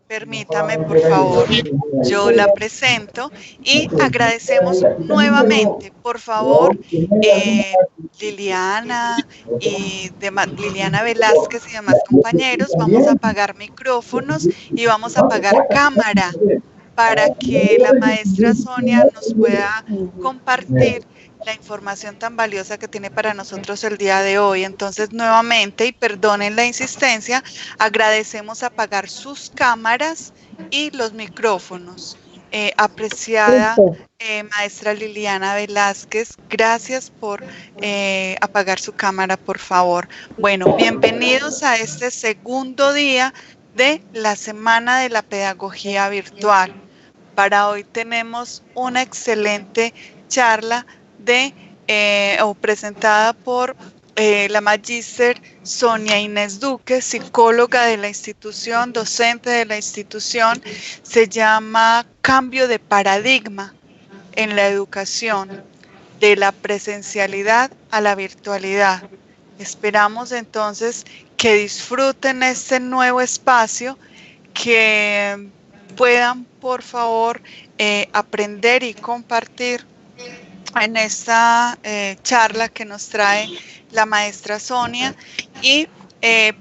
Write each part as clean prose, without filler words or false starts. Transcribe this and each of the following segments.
Permítame, por favor, yo la presento y agradecemos nuevamente, por favor, Liliana Liliana Velázquez y demás compañeros, vamos a apagar micrófonos y vamos a apagar cámara para que la maestra Sonia nos pueda compartir la información tan valiosa que tiene para nosotros el día de hoy. Entonces, nuevamente, y perdonen la insistencia, agradecemos apagar sus cámaras y los micrófonos. Apreciada Listo. maestra Liliana Velázquez, gracias por apagar su cámara, por favor. Bueno, bienvenidos a este segundo día de la Semana de la Pedagogía Virtual. Para hoy tenemos una excelente charla presentada por la magíster Sonia Inés Duque, psicóloga de la institución, docente de la institución. Se llama Cambio de paradigma en la educación, de la presencialidad a la virtualidad. Esperamos entonces que disfruten este nuevo espacio, que puedan, por favor, aprender y compartir en esta charla que nos trae la maestra Sonia. Y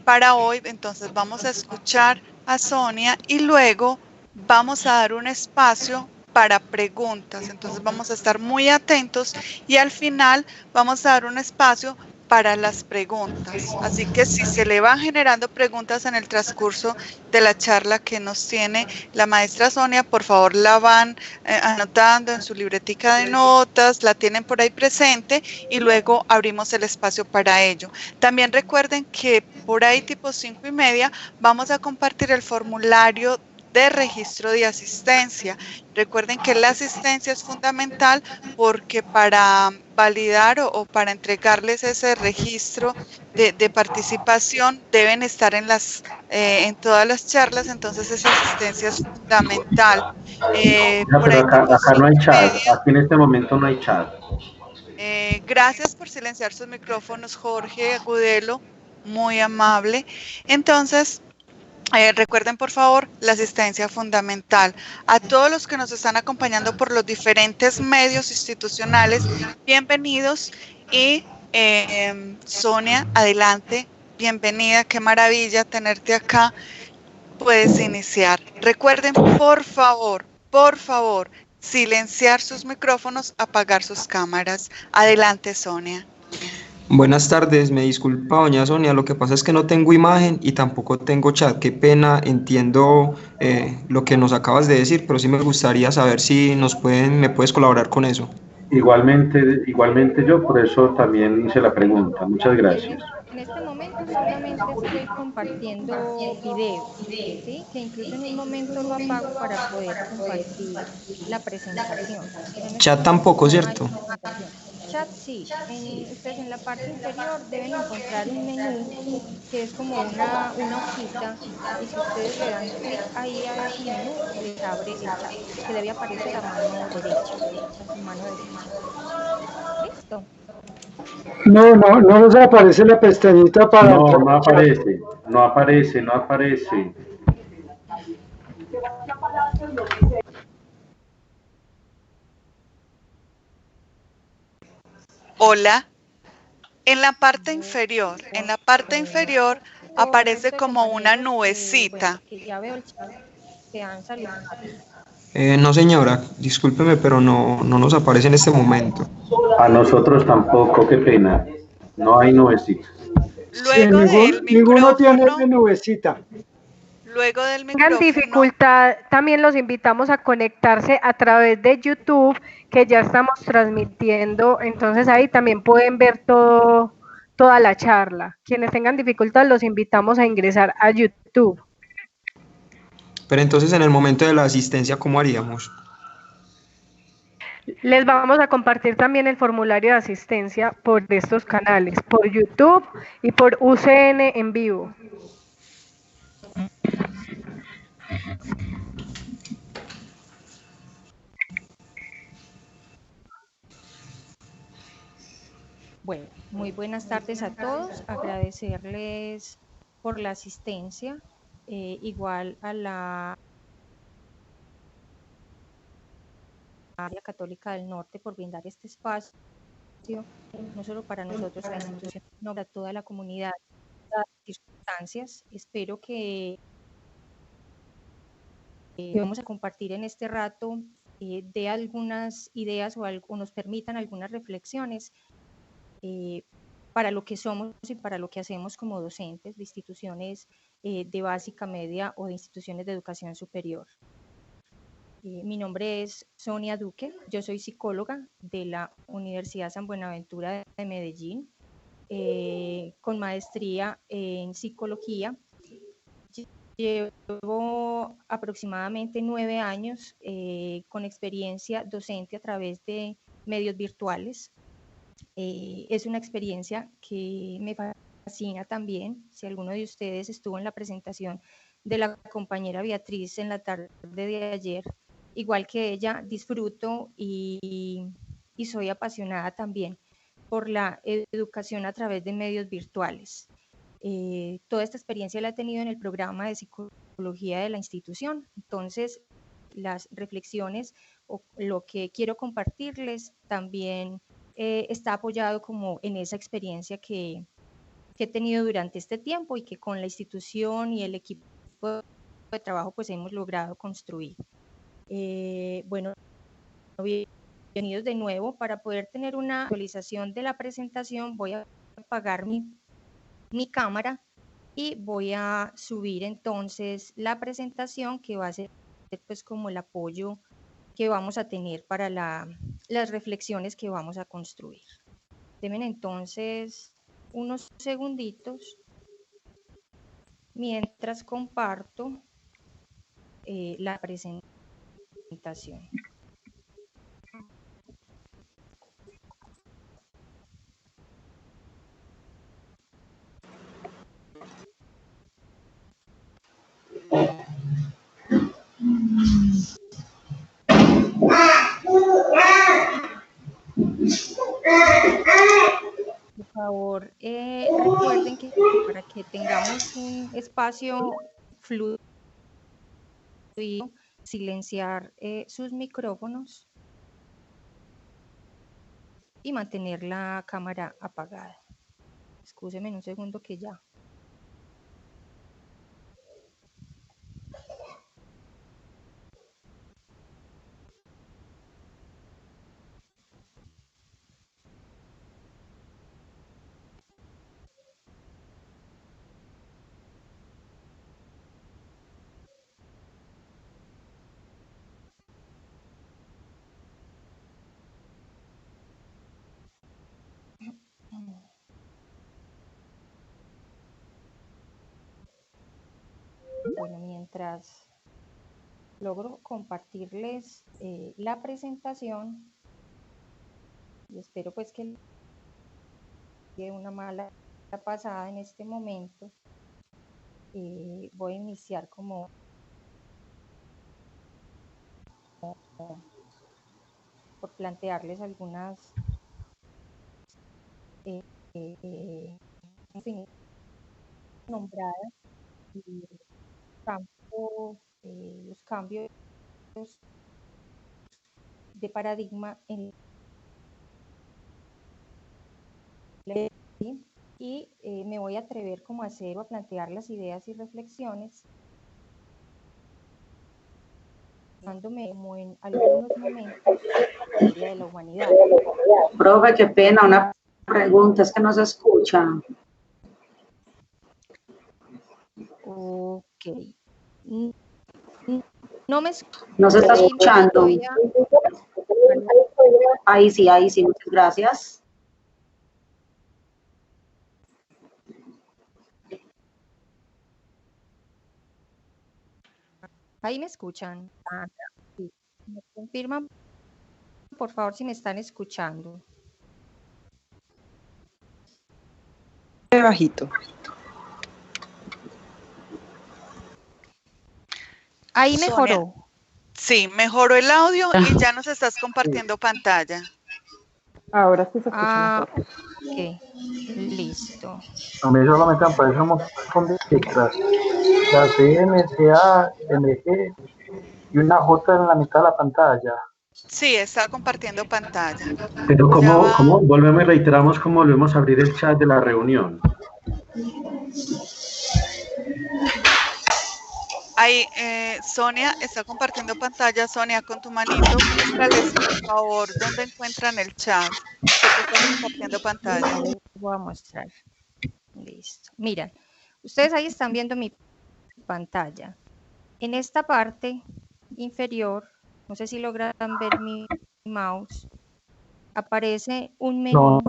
para hoy, entonces, vamos a escuchar a Sonia y luego vamos a dar un espacio para preguntas. Entonces vamos a estar muy atentos y al final vamos a dar un espacio para las preguntas. Así que si se le van generando preguntas en el transcurso de la charla que nos tiene la maestra Sonia, por favor la van anotando en su libretica de notas, la tienen por ahí presente y luego abrimos el espacio para ello. También recuerden que por ahí tipo 5:30 vamos a compartir el formulario de registro de asistencia. Recuerden que la asistencia es fundamental porque para validar o para entregarles ese registro de participación deben estar en todas las charlas, entonces esa asistencia es fundamental. No, Por pero ahí tipo acá no hay chat, 5:30. aquí en este momento no hay chat. Gracias por silenciar sus micrófonos, Jorge Agudelo, muy amable. Entonces, recuerden, por favor, la asistencia fundamental. A todos los que nos están acompañando por los diferentes medios institucionales, bienvenidos. Y Sonia, adelante, bienvenida, qué maravilla tenerte acá. Puedes iniciar. Recuerden, por favor, silenciar sus micrófonos, apagar sus cámaras. Adelante, Sonia. Buenas tardes, me disculpa doña Sonia, lo que pasa es que no tengo imagen y tampoco tengo chat, qué pena, entiendo lo que nos acabas de decir, pero sí me gustaría saber si me puedes colaborar con eso. Igualmente yo, por eso también hice la pregunta. Muchas gracias. En este momento solamente estoy compartiendo video, ¿sí? Que incluso en un momento lo apago para poder compartir la presentación. Pero en este Chat momento tampoco, no hay ¿cierto? presentación. Chat sí. Ustedes en la parte inferior deben encontrar un menú que es como una hojita, y si ustedes le dan clic ahí a ese menú, les abre el chat, que debe aparecer a mano derecha, a su mano derecha. ¿Listo? No nos aparece la pestañita para No, entrar no al chat. aparece, no aparece, no aparece. Hola. En la parte inferior aparece como una Compañeros, bueno, nubecita. que ya veo el chat, que han salido. No señora, discúlpeme, pero no nos aparece en este momento. A nosotros tampoco, qué pena. No hay nubecitas. Sí, Luego del ninguno tiene micrófono, nubecita. luego del Tengan micrófono, dificultad, también los invitamos a conectarse a través de YouTube, que ya estamos transmitiendo, entonces ahí también pueden ver toda la charla. Quienes tengan dificultad, los invitamos a ingresar a YouTube. Pero entonces en el momento de la asistencia, ¿cómo haríamos? Les vamos a compartir también el formulario de asistencia por estos canales, por YouTube y por UCN en vivo. Bueno, muy buenas tardes a todos. Agradecerles por la asistencia. igual a la Área Católica del Norte por brindar este espacio, no solo para nosotros, la institución, sino para toda la comunidad. Dadas las circunstancias, espero que vamos a compartir en este rato dé algunas ideas o nos permitan algunas reflexiones para lo que somos y para lo que hacemos como docentes de instituciones de básica, media o de instituciones de educación superior. Mi nombre es Sonia Duque, yo soy psicóloga de la Universidad San Buenaventura de Medellín, con maestría en psicología. Llevo aproximadamente 9 años con experiencia docente a través de medios virtuales. Es una experiencia que me fascina también. Si alguno de ustedes estuvo en la presentación de la compañera Beatriz en la tarde de ayer, igual que ella, disfruto y soy apasionada también por la educación a través de medios virtuales. Toda esta experiencia la he tenido en el programa de psicología de la institución. Entonces, las reflexiones o lo que quiero compartirles también está apoyado como en esa experiencia que he tenido durante este tiempo y que con la institución y el equipo de trabajo pues hemos logrado construir. Bueno, bienvenidos de nuevo. Para poder tener una actualización de la presentación voy a apagar mi cámara y voy a subir entonces la presentación, que va a ser pues como el apoyo que vamos a tener para las reflexiones que vamos a construir. Denme entonces unos segunditos mientras comparto la presentación. Por favor, recuerden que para que tengamos un espacio fluido, silenciar sus micrófonos y mantener la cámara apagada. Excúsenme un segundo que ya. Bueno, mientras logro compartirles la presentación, y espero pues que de una mala pasada en este momento, voy a iniciar como por plantearles algunas nombradas los cambios de paradigma en la y me voy a atrever como a hacer o a plantear las ideas y reflexiones dándome como en algunos momentos de la humanidad. Profe, qué pena, una pregunta, es que no se escucha. Ok. No me No se está escuchando. Ahí sí, muchas gracias. Ahí me escuchan. Sí. ¿Me confirman, por favor, si me están escuchando? Bajito. Ahí mejoró. Sonia, sí, mejoró el audio y ya nos estás compartiendo pantalla. Ahora sí se escucha mejor. Ok, listo. A mí solamente me parece un montón de letras. La C, M, C, A, M, G y una J en la mitad de la pantalla. Sí, está compartiendo pantalla. Pero Ya va. ¿cómo? Volvemos y reiteramos cómo volvemos a abrir el chat de la reunión. Ahí, Sonia está compartiendo pantalla. Sonia, con tu manito, muéstrales, por favor, dónde encuentran el chat, que tú estás compartiendo pantalla. Ya les voy a mostrar. Listo. Miren, ustedes ahí están viendo mi pantalla. En esta parte inferior, no sé si logran ver mi mouse, aparece un menú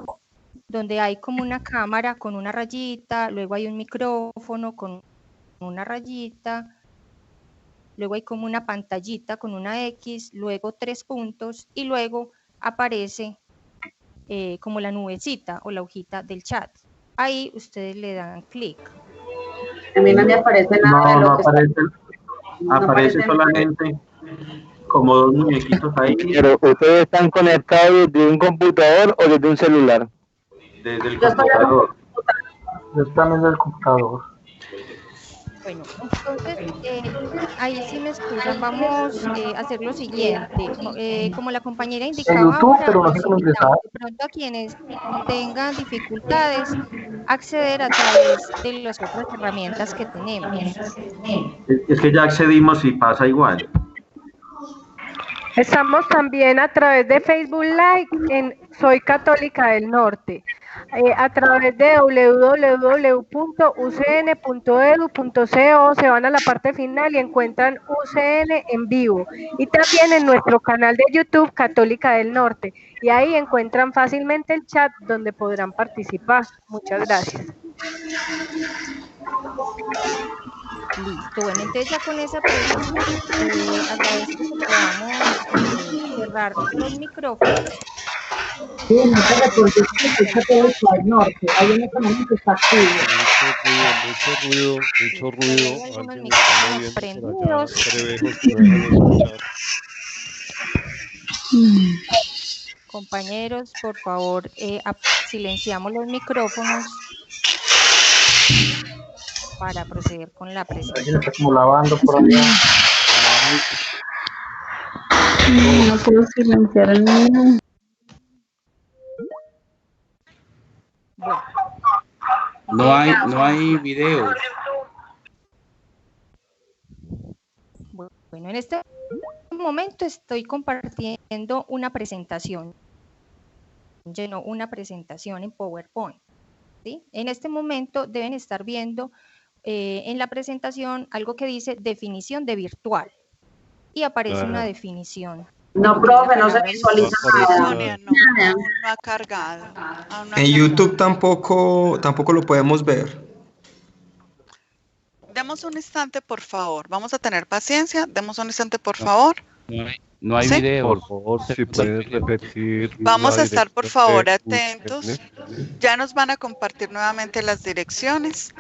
donde hay como una cámara con una rayita, luego hay un micrófono con una rayita, luego hay como una pantallita con una X, luego 3 puntos y luego aparece como la nubecita o la hojita del chat. Ahí ustedes le dan clic. A mí no me aparece nada de No, lo no que aparece, no aparece aparece solamente como dos muñequitos ahí Pero ustedes están conectados desde un computador o desde un celular. desde el Yo estoy en un computador. Yo también del computador. Bueno, entonces, ahí sí me excusan, vamos a hacer lo siguiente. Como la compañera indicaba YouTube, ahora, pero no sé los cómo ingresar. invitamos de pronto a quienes tengan dificultades acceder a través de las otras herramientas que tenemos. Es que ya accedimos y pasa igual. Estamos también a través de Facebook Live en Soy Católica del Norte, a través de www.ucn.edu.co, se van a la parte final y encuentran UCN en vivo. Y también en nuestro canal de YouTube Católica del Norte. Y ahí encuentran fácilmente el chat donde podrán participar. Muchas gracias. Listo, bueno, entonces ya con esa precisión, agradezco que podamos cerrar los micrófonos. Sí, no te recuerdes que soy Católica del Norte. Hay un momento que está activo. Mucho ruido. Hay algunos Alguien está micrófonos moviendo por allá. prendidos. Prevejos, escuchar. Compañeros, por favor, silenciamos los micrófonos para proceder con la presentación. Alguien está como lavando por allá. No puedo silenciar el mío. Bueno. No hay video. Bueno, en este momento estoy compartiendo una presentación. Una presentación en PowerPoint. ¿Sí? En este momento deben estar viendo en la presentación algo que dice definición de virtual. Y aparece una definición. No, profe, no se visualiza nada. Sonia, no ha cargado. En YouTube tampoco lo podemos ver. Demos un instante, por favor. Vamos a tener paciencia. Demos un instante, por favor. No hay ¿Sí? video. Por favor, si puedes repetir. Vamos la a estar, por dirección favor, de atentos. UCN. Ya nos van a compartir nuevamente las direcciones.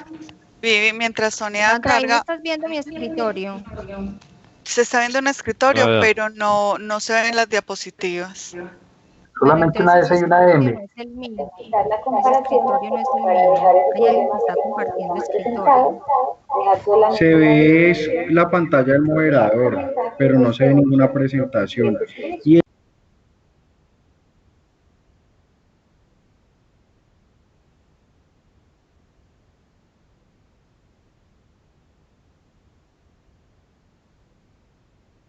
Vivi, mientras Sonia Sandra, ahí carga, estás viendo mi escritorio. se está viendo un escritorio, Ah, ya. pero no se ven las diapositivas. Solamente una S y una M. No es el mío. Ese escritorio no es el mío. Hay alguien que está compartiendo escritorio. Se ve la pantalla del moderador, pero no se ve ninguna presentación. Y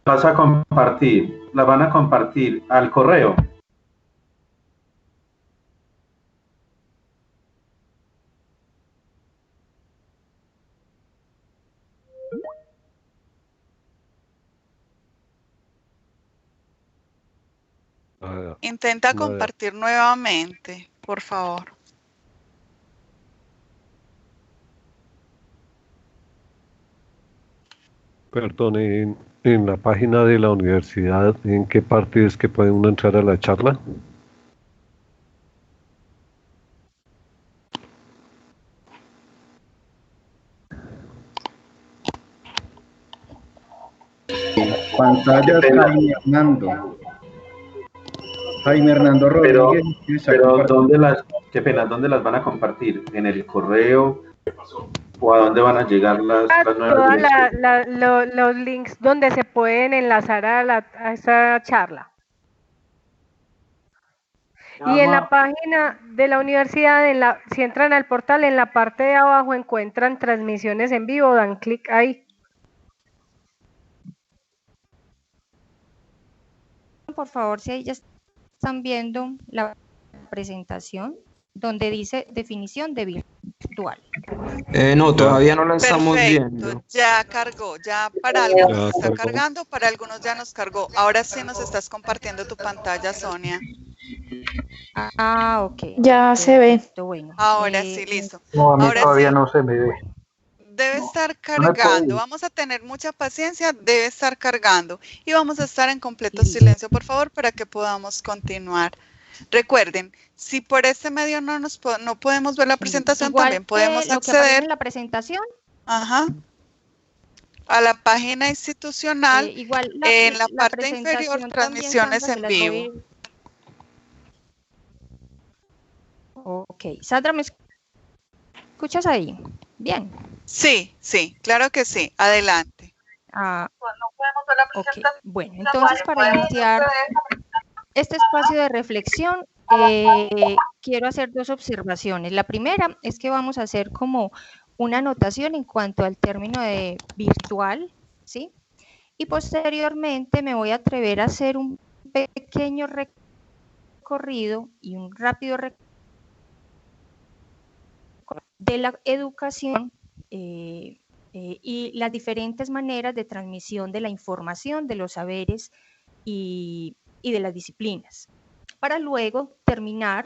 Vas a compartir, la van a compartir al correo. Intenta compartir nuevamente, por favor. Perdón, en la página de la universidad, ¿en qué parte es que puede uno entrar a la charla? pantalla Jaime Hernando. Jaime Hernando Pero, Rodríguez. ¿dónde las van a compartir? ¿En el correo? ¿O a dónde van a llegar las nuevas Todos direcciones? los links donde se pueden enlazar a esa charla. Y en la página de la universidad, si entran al portal, en la parte de abajo encuentran transmisiones en vivo, dan clic ahí. Por favor, si ahí ya están viendo la presentación donde dice definición de virtual. No, todavía no la estamos Perfecto, viendo. ya cargó, ya para algunos Ya está cargó. cargando, para algunos ya nos cargó. Ahora sí nos estás compartiendo tu pantalla, Sonia. Ah, ok. Ya se ve. Perfecto, bueno. Ahora sí, listo. No, a mí Ahora todavía sí, no se me ve. debe estar No me puedo cargando. ir. Vamos a tener mucha paciencia, debe estar cargando. Y vamos a estar en completo Listo. silencio, por favor, para que podamos continuar. Recuerden, si por este medio no podemos ver la presentación, Igual también podemos que lo que aparece acceder en la presentación, a la página institucional igual en la la parte inferior, presentación también, transmisiones Sandra, se en las vivo. doy. Ok, Sandra, ¿me escuchas ahí? Bien. Sí, sí, claro que sí. Adelante. Ok, bueno, entonces para iniciar este espacio de reflexión, quiero hacer dos observaciones. La primera es que vamos a hacer como una anotación en cuanto al término de virtual, ¿sí? Y posteriormente me voy a atrever a hacer un pequeño recorrido y un rápido recorrido de la educación y las diferentes maneras de transmisión de la información, de los saberes y de las disciplinas, para luego terminar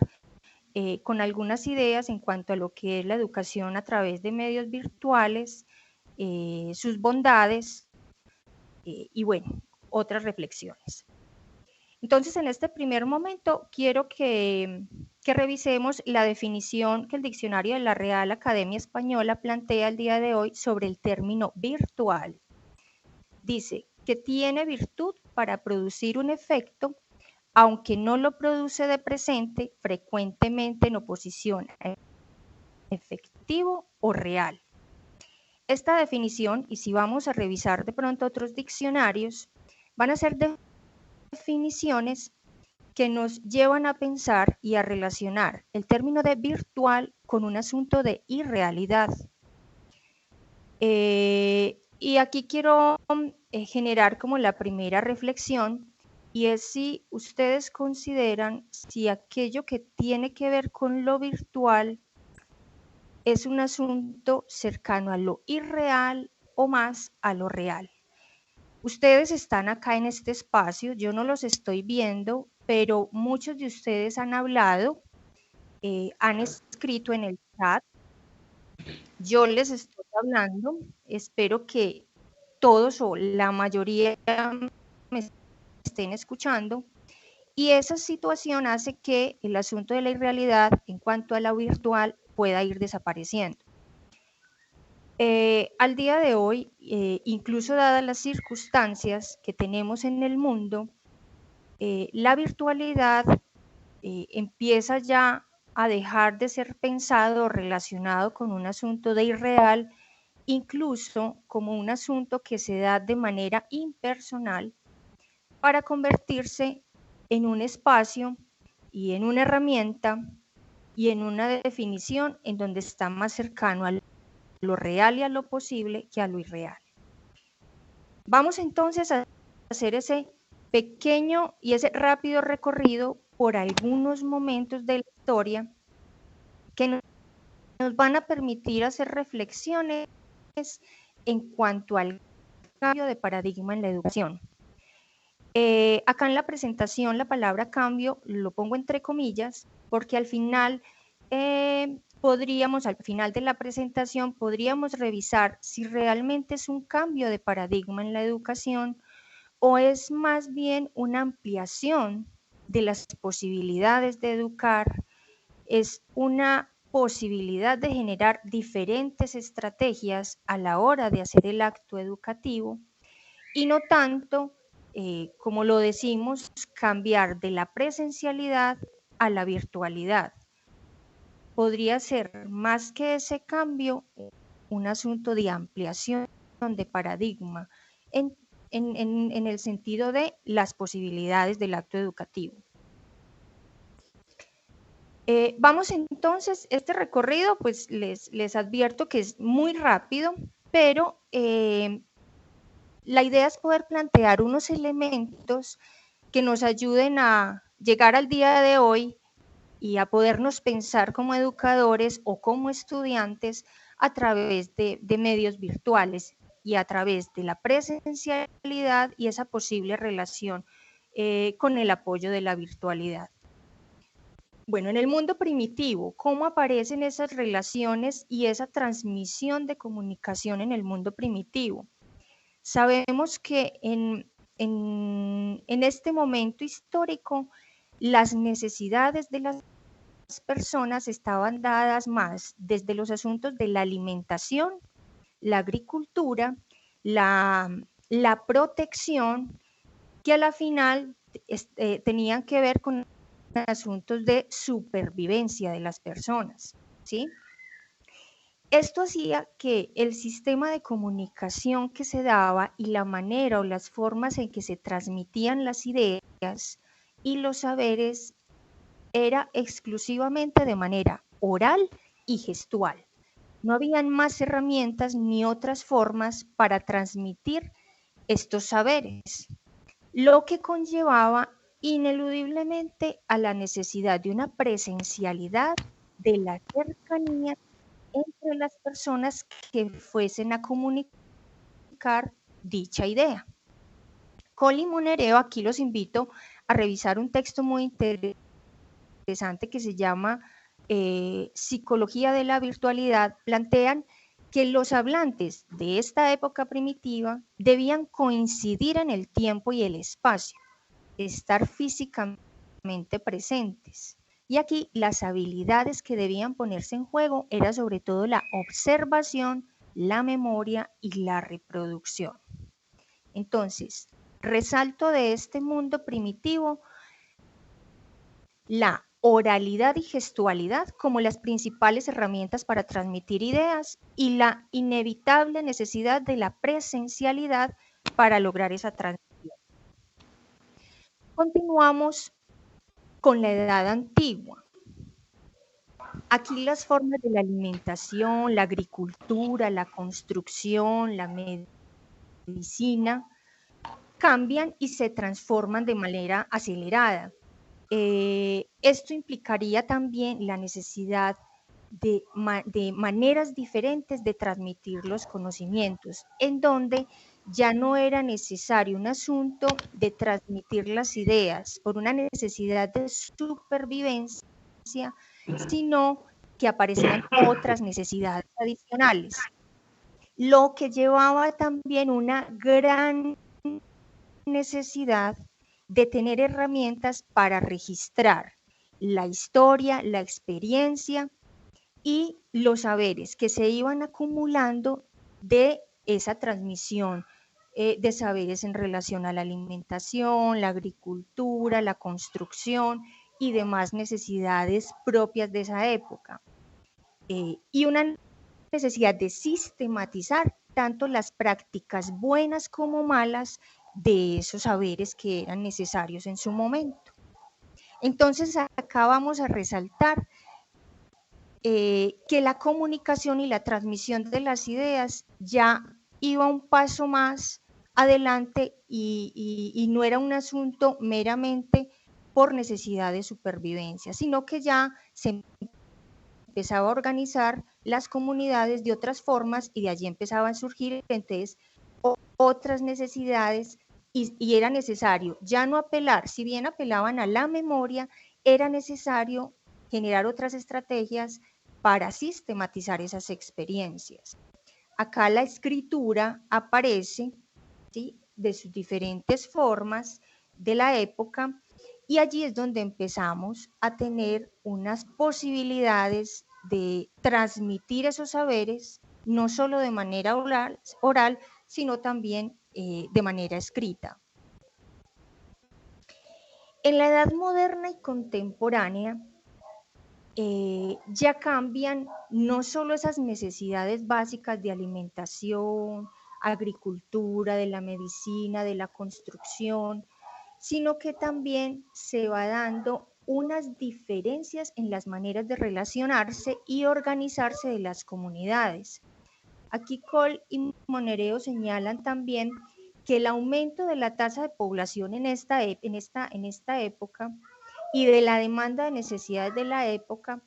con algunas ideas en cuanto a lo que es la educación a través de medios virtuales, sus bondades y bueno, otras reflexiones. Entonces, en este primer momento quiero que revisemos la definición que el diccionario de la Real Academia Española plantea el día de hoy sobre el término virtual. Dice que tiene virtud para producir un efecto, aunque no lo produce de presente, frecuentemente en oposición a efectivo o real. Esta definición, y si vamos a revisar de pronto otros diccionarios, van a ser definiciones que nos llevan a pensar y a relacionar el término de virtual con un asunto de irrealidad. Y aquí quiero generar como la primera reflexión, y es si ustedes consideran si aquello que tiene que ver con lo virtual es un asunto cercano a lo irreal o más a lo real. Ustedes están acá en este espacio, yo no los estoy viendo, pero muchos de ustedes han hablado, han escrito en el chat. Yo les estoy hablando, espero que todos o la mayoría me estén escuchando, y esa situación hace que el asunto de la irrealidad en cuanto a la virtual pueda ir desapareciendo. Al día de hoy, incluso dadas las circunstancias que tenemos en el mundo, la virtualidad empieza ya a dejar de ser pensado o relacionado con un asunto de irreal, incluso como un asunto que se da de manera impersonal, para convertirse en un espacio y en una herramienta y en una definición en donde está más cercano a lo real y a lo posible que a lo irreal. Vamos entonces a hacer ese pequeño y ese rápido recorrido por algunos momentos de la historia que nos van a permitir hacer reflexiones en cuanto al cambio de paradigma en la educación. Acá en la presentación la palabra cambio lo pongo entre comillas porque al final al final de la presentación podríamos revisar si realmente es un cambio de paradigma en la educación o es más bien una ampliación de las posibilidades de educar, es una posibilidad de generar diferentes estrategias a la hora de hacer el acto educativo y no tanto, como lo decimos, cambiar de la presencialidad a la virtualidad. Podría ser más que ese cambio, un asunto de ampliación de paradigma en el sentido de las posibilidades del acto educativo. Vamos entonces, este recorrido, pues les advierto que es muy rápido, pero la idea es poder plantear unos elementos que nos ayuden a llegar al día de hoy y a podernos pensar como educadores o como estudiantes a través de medios virtuales y a través de la presencialidad y esa posible relación con el apoyo de la virtualidad. Bueno, en el mundo primitivo, ¿cómo aparecen esas relaciones y esa transmisión de comunicación en el mundo primitivo? Sabemos que en este momento histórico las necesidades de las personas estaban dadas más desde los asuntos de la alimentación, la agricultura, la protección, que a la final tenían que ver con asuntos de supervivencia de las personas, ¿sí? Esto hacía que el sistema de comunicación que se daba y la manera o las formas en que se transmitían las ideas y los saberes era exclusivamente de manera oral y gestual. No habían más herramientas ni otras formas para transmitir estos saberes, lo que conllevaba ineludiblemente a la necesidad de una presencialidad, de la cercanía entre las personas que fuesen a comunicar dicha idea. Colli Monereo, aquí los invito a revisar un texto muy interesante que se llama Psicología de la Virtualidad. Plantean que los hablantes de esta época primitiva debían coincidir en el tiempo y el espacio, estar físicamente presentes. Y aquí las habilidades que debían ponerse en juego era sobre todo la observación, la memoria y la reproducción. Entonces, resalto de este mundo primitivo la oralidad y gestualidad como las principales herramientas para transmitir ideas y la inevitable necesidad de la presencialidad para lograr esa transmisión. Continuamos con la edad antigua. Aquí las formas de la alimentación, la agricultura, la construcción, la medicina cambian y se transforman de manera acelerada. Esto implicaría también la necesidad de maneras diferentes de transmitir los conocimientos, en donde ya no era necesario un asunto de transmitir las ideas por una necesidad de supervivencia, sino que aparecían otras necesidades adicionales, lo que llevaba también una gran necesidad de tener herramientas para registrar la historia, la experiencia y los saberes que se iban acumulando de esa transmisión de saberes en relación a la alimentación, la agricultura, la construcción y demás necesidades propias de esa época. Y una necesidad de sistematizar tanto las prácticas buenas como malas de esos saberes que eran necesarios en su momento. Entonces acá vamos a resaltar que la comunicación y la transmisión de las ideas ya iba un paso más adelante y no era un asunto meramente por necesidad de supervivencia, sino que ya se empezaba a organizar las comunidades de otras formas y de allí empezaban a surgir entonces otras necesidades y era necesario ya no apelar, si bien apelaban a la memoria, era necesario generar otras estrategias para sistematizar esas experiencias. Acá la escritura aparece, ¿sí?, de sus diferentes formas de la época y allí es donde empezamos a tener unas posibilidades de transmitir esos saberes, no solo de manera oral sino también de manera escrita. En la edad moderna y contemporánea, ya cambian no solo esas necesidades básicas de alimentación, agricultura, de la medicina, de la construcción, sino que también se va dando unas diferencias en las maneras de relacionarse y organizarse de las comunidades. Aquí Cole y Monereo señalan también que el aumento de la tasa de población en esta época y de la demanda de necesidades de la época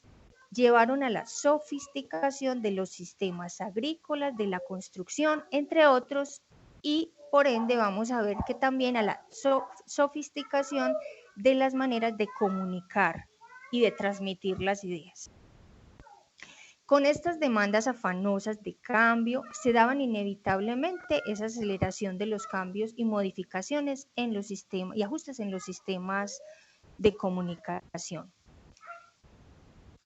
llevaron a la sofisticación de los sistemas agrícolas, de la construcción, entre otros, y por ende vamos a ver que también a la sofisticación de las maneras de comunicar y de transmitir las ideas. Con estas demandas afanosas de cambio se daban inevitablemente esa aceleración de los cambios y modificaciones en los sistemas y ajustes en los sistemas de comunicación.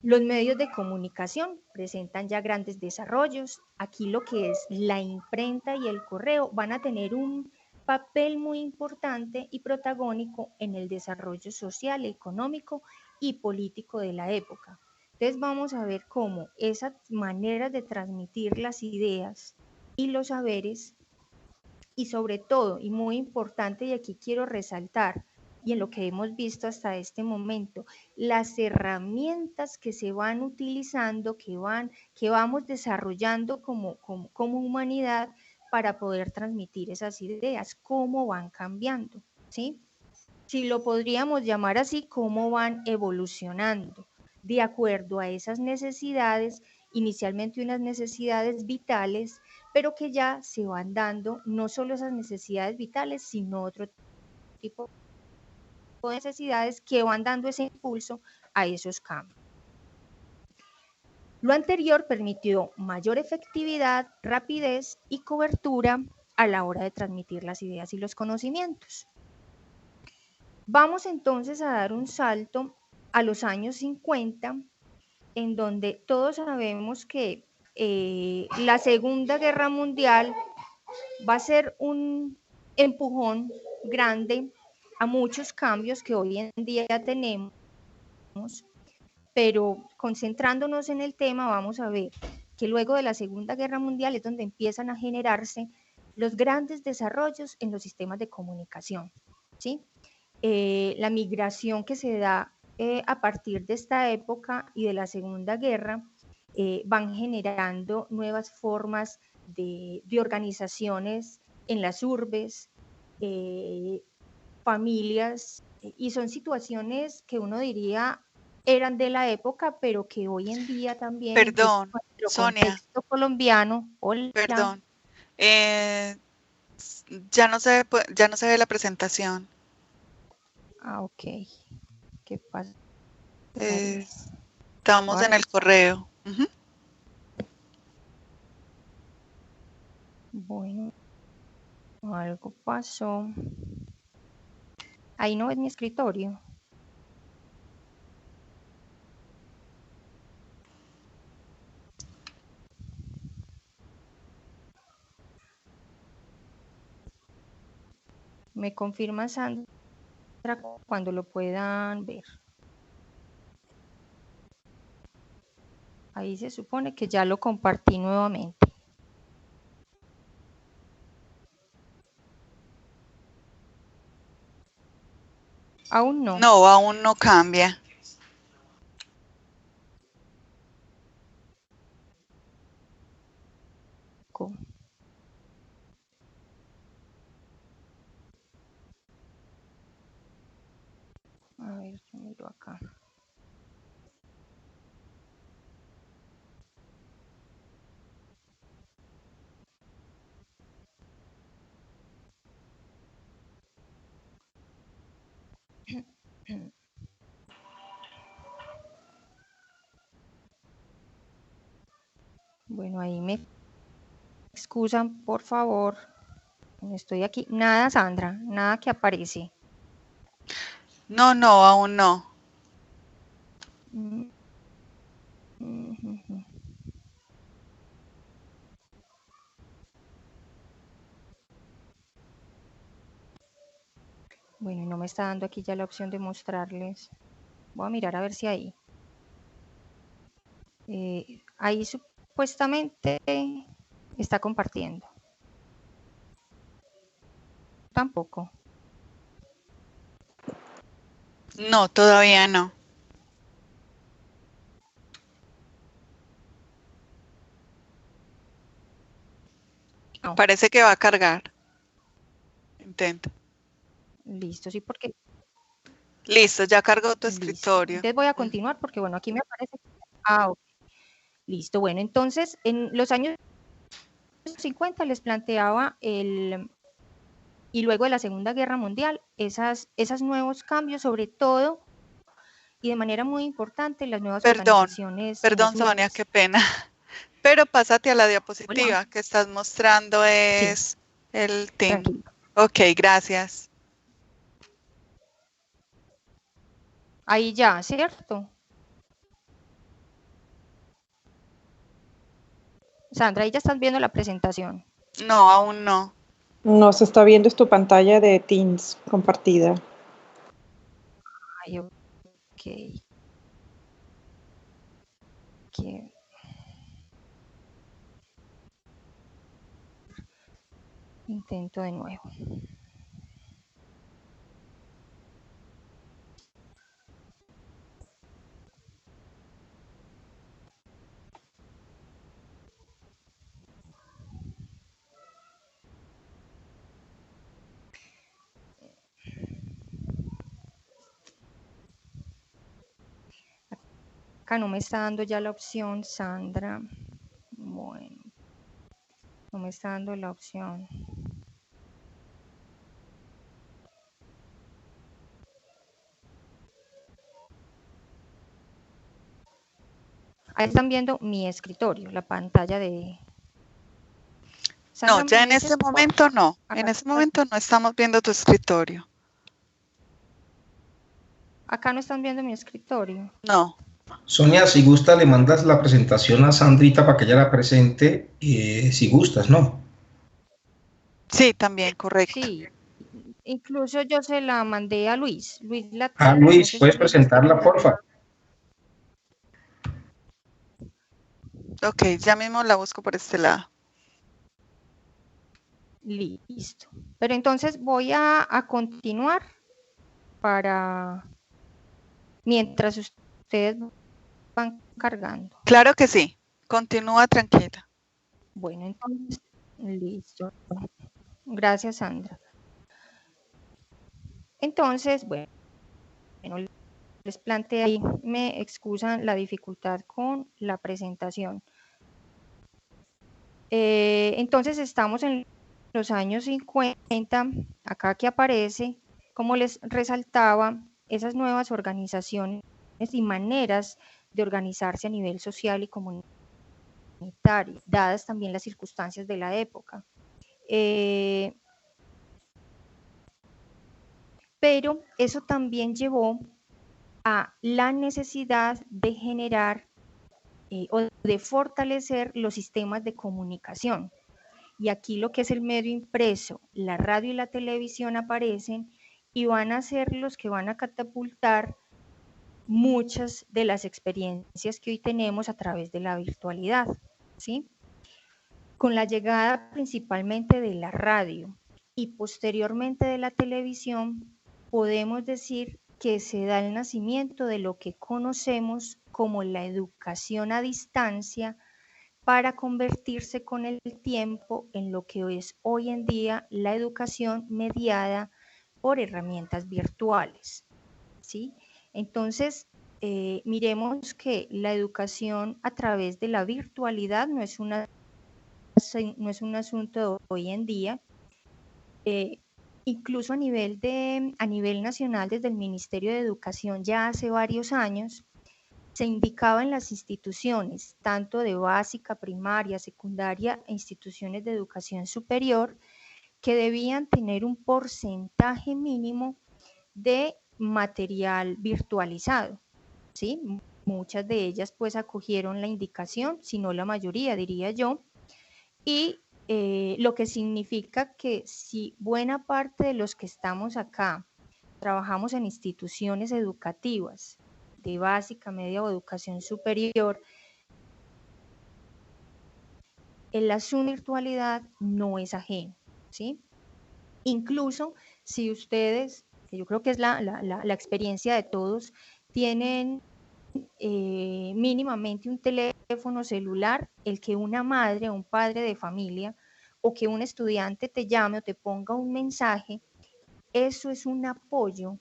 Los medios de comunicación presentan ya grandes desarrollos. Aquí lo que es la imprenta y el correo van a tener un papel muy importante y protagónico en el desarrollo social, económico y político de la época. Entonces vamos a ver cómo esas maneras de transmitir las ideas y los saberes, y sobre todo, y muy importante, y aquí quiero resaltar, y en lo que hemos visto hasta este momento, las herramientas que se van utilizando, que vamos desarrollando como humanidad para poder transmitir esas ideas, cómo van cambiando, ¿sí? Si lo podríamos llamar así, cómo van evolucionando de acuerdo a esas necesidades, inicialmente unas necesidades vitales, pero que ya se van dando no solo esas necesidades vitales, sino otro tipo de necesidades que van dando ese impulso a esos cambios. Lo anterior permitió mayor efectividad, rapidez y cobertura a la hora de transmitir las ideas y los conocimientos. Vamos entonces a dar un salto a los años 50, en donde todos sabemos que la Segunda Guerra Mundial va a ser un empujón grande a muchos cambios que hoy en día ya tenemos, pero concentrándonos en el tema vamos a ver que luego de la Segunda Guerra Mundial es donde empiezan a generarse los grandes desarrollos en los sistemas de comunicación, ¿sí? La migración que se da a partir de esta época y de la Segunda Guerra van generando nuevas formas de organizaciones en las urbes, familias, y son situaciones que uno diría eran de la época, pero que hoy en día también Perdón, en nuestro Sonia, contexto colombiano. Hola. perdón. Ya no se ve la presentación. Ah, ok. ¿Qué pasa? Estamos en el correo. Ujú. Bueno, algo pasó. Ahí no es mi escritorio. Me confirma Sandra cuando lo puedan ver. Ahí se supone que ya lo compartí nuevamente. Aún no. No, aún no cambia. A ver, yo miro acá. Bueno, ahí me excusan, por favor. Estoy aquí. Nada, Sandra, nada que aparece. No, aún no. Bueno, y no me está dando aquí ya la opción de mostrarles. Voy a mirar a ver si ahí. Ahí supuestamente está compartiendo. Tampoco. No, todavía no. No. Parece que va a cargar. Intenta. Listo, sí, porque... Listo, ya cargó tu Listo. escritorio. Entonces voy a continuar porque, bueno, aquí me aparece... Ah, ok. Listo, bueno, entonces en los años 50 les planteaba y luego de la Segunda Guerra Mundial, esas nuevos cambios, sobre todo, y de manera muy importante, las nuevas organizaciones. Perdón, Sonia, qué pena. Pero pásate a la diapositiva. Hola. Que estás mostrando es el team. Tranquilo. Ok, gracias. Ahí ya, ¿cierto? Sandra, ahí ya estás viendo la presentación. No, aún no. No, se está viendo tu pantalla de Teams compartida. Ay, ok. Intento de nuevo. Acá no me está dando ya la opción, Sandra. Bueno, no me está dando la opción. Ahí están viendo mi escritorio, la pantalla de... Sandra, no, ya en este momento no. En este momento no estamos viendo tu escritorio. Acá no están viendo mi escritorio. No. Sonia, si gusta, le mandas la presentación a Sandrita para que ella la presente, si gustas, ¿no? Sí, también, correcto. Sí, incluso yo se la mandé a Luis. Luis la tiene. Luis, ¿puedes presentarla, porfa? Ok, ya mismo la busco por este lado. Listo. Pero entonces voy a continuar para... mientras ustedes van cargando. Claro que sí. Continúa tranquila. Bueno, entonces, listo. Gracias, Sandra. Entonces, bueno, les planteé ahí, me excusan la dificultad con la presentación. Entonces, estamos en los años 50, acá que aparece, como les resaltaba, esas nuevas organizaciones y maneras de organizarse a nivel social y comunitario, dadas también las circunstancias de la época. Pero eso también llevó a la necesidad de generar o de fortalecer los sistemas de comunicación. Y aquí lo que es el medio impreso, la radio y la televisión aparecen y van a ser los que van a catapultar muchas de las experiencias que hoy tenemos a través de la virtualidad, ¿sí? Con la llegada principalmente de la radio y posteriormente de la televisión, podemos decir que se da el nacimiento de lo que conocemos como la educación a distancia para convertirse con el tiempo en lo que es hoy en día la educación mediada por herramientas virtuales, ¿sí? Entonces, miremos que la educación a través de la virtualidad no es un asunto de hoy en día. Incluso a nivel nacional, desde el Ministerio de Educación ya hace varios años, se indicaba en las instituciones, tanto de básica, primaria, secundaria e instituciones de educación superior, que debían tener un porcentaje mínimo de material virtualizado, ¿sí? Muchas de ellas pues acogieron la indicación, si no la mayoría, diría yo, y lo que significa que si buena parte de los que estamos acá trabajamos en instituciones educativas de básica, media o educación superior, el asunto de virtualidad no es ajeno, ¿sí? Incluso si ustedes, que yo creo que es la experiencia de todos, tienen mínimamente un teléfono celular, el que una madre o un padre de familia o que un estudiante te llame o te ponga un mensaje, eso es un apoyo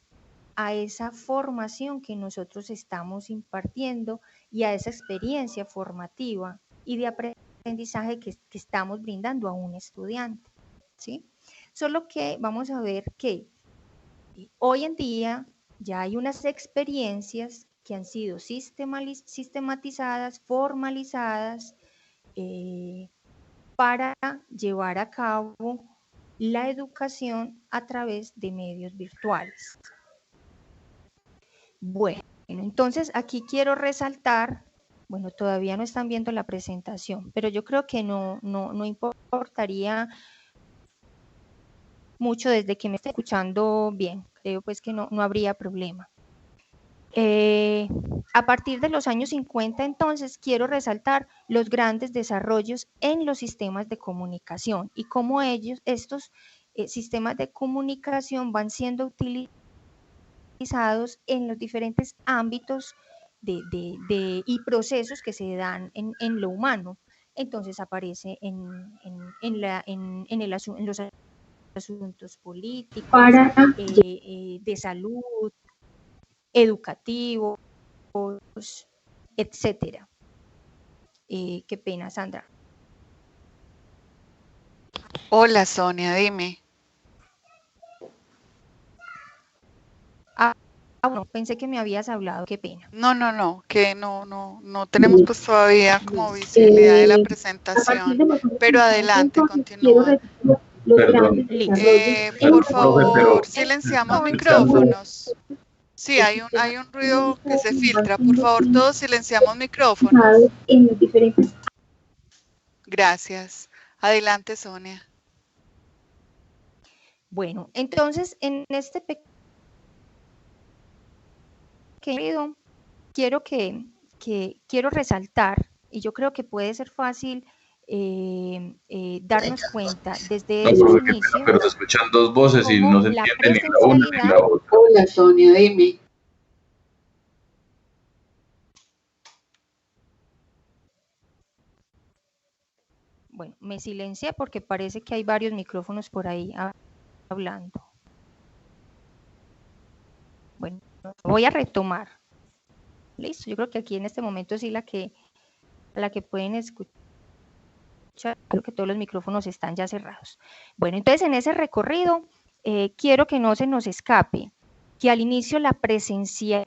a esa formación que nosotros estamos impartiendo y a esa experiencia formativa y de aprendizaje que estamos brindando a un estudiante, ¿sí? Solo que vamos a ver que hoy en día ya hay unas experiencias que han sido sistematizadas, formalizadas, para llevar a cabo la educación a través de medios virtuales. Bueno, entonces aquí quiero resaltar, bueno, todavía no están viendo la presentación, pero yo creo que no importaría mucho desde que me esté escuchando bien, creo pues que no habría problema. A partir de los años 50, entonces, quiero resaltar los grandes desarrollos en los sistemas de comunicación y cómo estos sistemas de comunicación van siendo utilizados en los diferentes ámbitos y procesos que se dan en lo humano. Entonces aparece en los asuntos políticos, de salud, educativos, etcétera. Qué pena, Sandra. Hola, Sonia, dime. Bueno, pensé que me habías hablado, qué pena. No, que no tenemos pues todavía como visibilidad de la presentación, pero adelante, continúa. Perdón. Por favor, silenciamos micrófonos. Sí, hay un ruido que se filtra. Por favor, todos silenciamos micrófonos. Gracias. Adelante, Sonia. Bueno, entonces, en este pequeño quiero resaltar, y yo creo que puede ser fácil darnos cuenta desde esos inicios. Pero se escuchan dos voces y no se entiende ni la una ni la otra. Hola, Sonia, dime. Bueno, me silencié porque parece que hay varios micrófonos por ahí hablando. Bueno, voy a retomar. Listo, yo creo que aquí en este momento sí la que pueden escuchar, creo que todos los micrófonos están ya cerrados. Bueno, entonces en ese recorrido quiero que no se nos escape que al inicio la presencialidad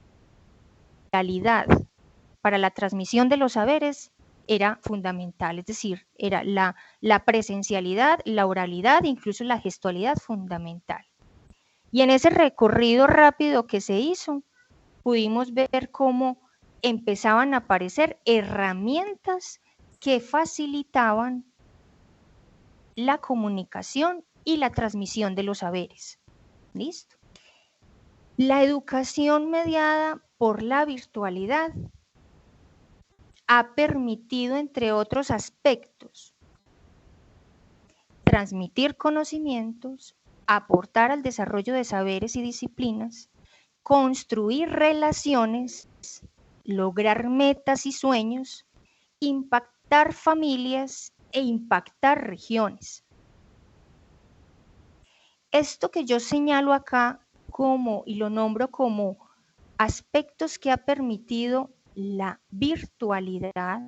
para la transmisión de los saberes era fundamental, es decir, era la presencialidad, la oralidad, incluso la gestualidad fundamental. Y en ese recorrido rápido que se hizo, pudimos ver cómo empezaban a aparecer herramientas que facilitaban la comunicación y la transmisión de los saberes. ¿Listo? La educación mediada por la virtualidad ha permitido, entre otros aspectos, transmitir conocimientos, aportar al desarrollo de saberes y disciplinas, construir relaciones, lograr metas y sueños, impactar familias e impactar regiones. Esto que yo señalo acá y lo nombro como aspectos que ha permitido la virtualidad,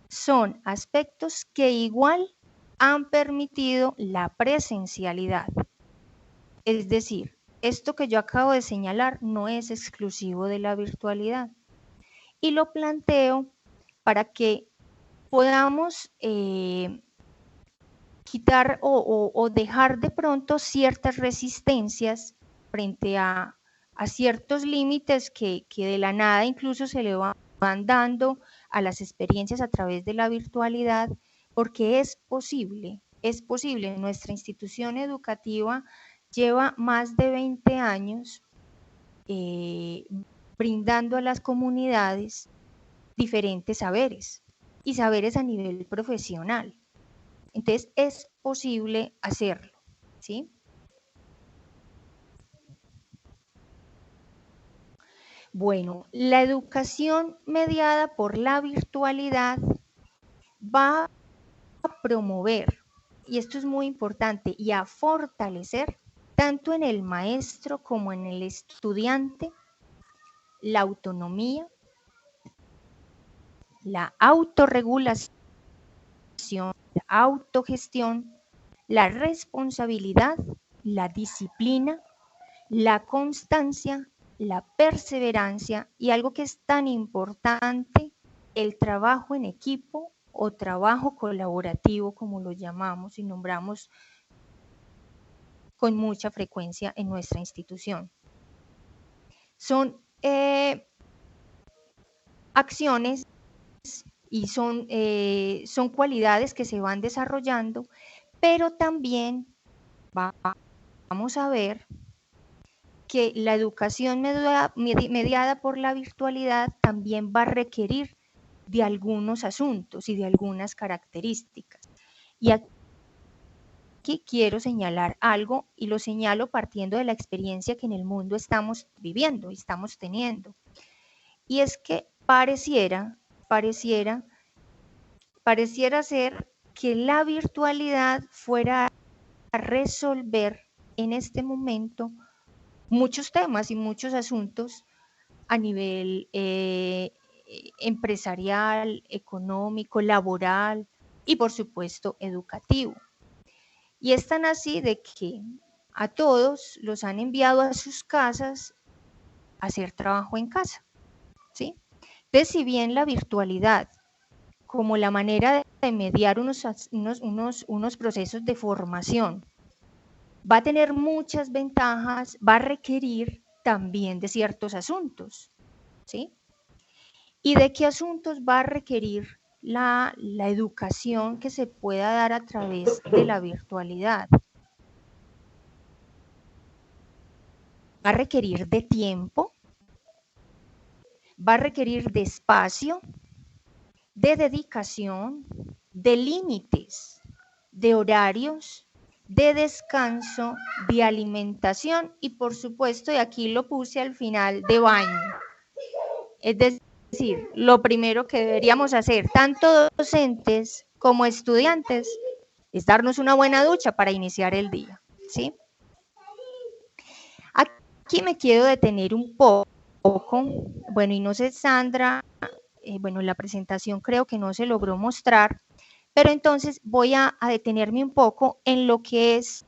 son aspectos que igual han permitido la presencialidad. Es decir, esto que yo acabo de señalar no es exclusivo de la virtualidad. Y lo planteo para que podamos quitar o dejar de pronto ciertas resistencias frente a ciertos límites que de la nada incluso se le van dando a las experiencias a través de la virtualidad, porque es posible. Nuestra institución educativa lleva más de 20 años brindando a las comunidades diferentes saberes y saberes a nivel profesional. Entonces es posible hacerlo, ¿sí? Bueno, la educación mediada por la virtualidad va a promover, y esto es muy importante, y a fortalecer tanto en el maestro como en el estudiante la autonomía, la autorregulación, la autogestión, la responsabilidad, la disciplina, la constancia, la perseverancia y algo que es tan importante, el trabajo en equipo o trabajo colaborativo, como lo llamamos y nombramos con mucha frecuencia en nuestra institución. Son acciones y son cualidades que se van desarrollando, pero también vamos a ver que la educación mediada por la virtualidad también va a requerir de algunos asuntos y de algunas características. Y aquí quiero señalar algo, y lo señalo partiendo de la experiencia que en el mundo estamos viviendo y estamos teniendo. Y es que pareciera ser que la virtualidad fuera a resolver en este momento muchos temas y muchos asuntos a nivel empresarial, económico, laboral y por supuesto educativo. Y es tan así de que a todos los han enviado a sus casas a hacer trabajo en casa, ¿sí? Entonces, si bien la virtualidad como la manera de mediar unos procesos de formación va a tener muchas ventajas, va a requerir también de ciertos asuntos, ¿sí? ¿Y de qué asuntos va a requerir la educación que se pueda dar a través de la virtualidad? Va a requerir de tiempo, va a requerir de espacio, de dedicación, de límites, de horarios, de descanso, de alimentación y por supuesto, y aquí lo puse al final, de baño. Es decir, lo primero que deberíamos hacer, tanto docentes como estudiantes, es darnos una buena ducha para iniciar el día, ¿sí? Aquí me quiero detener un poco, bueno, y no sé, Sandra, bueno, la presentación creo que no se logró mostrar, pero entonces voy a detenerme un poco en lo que es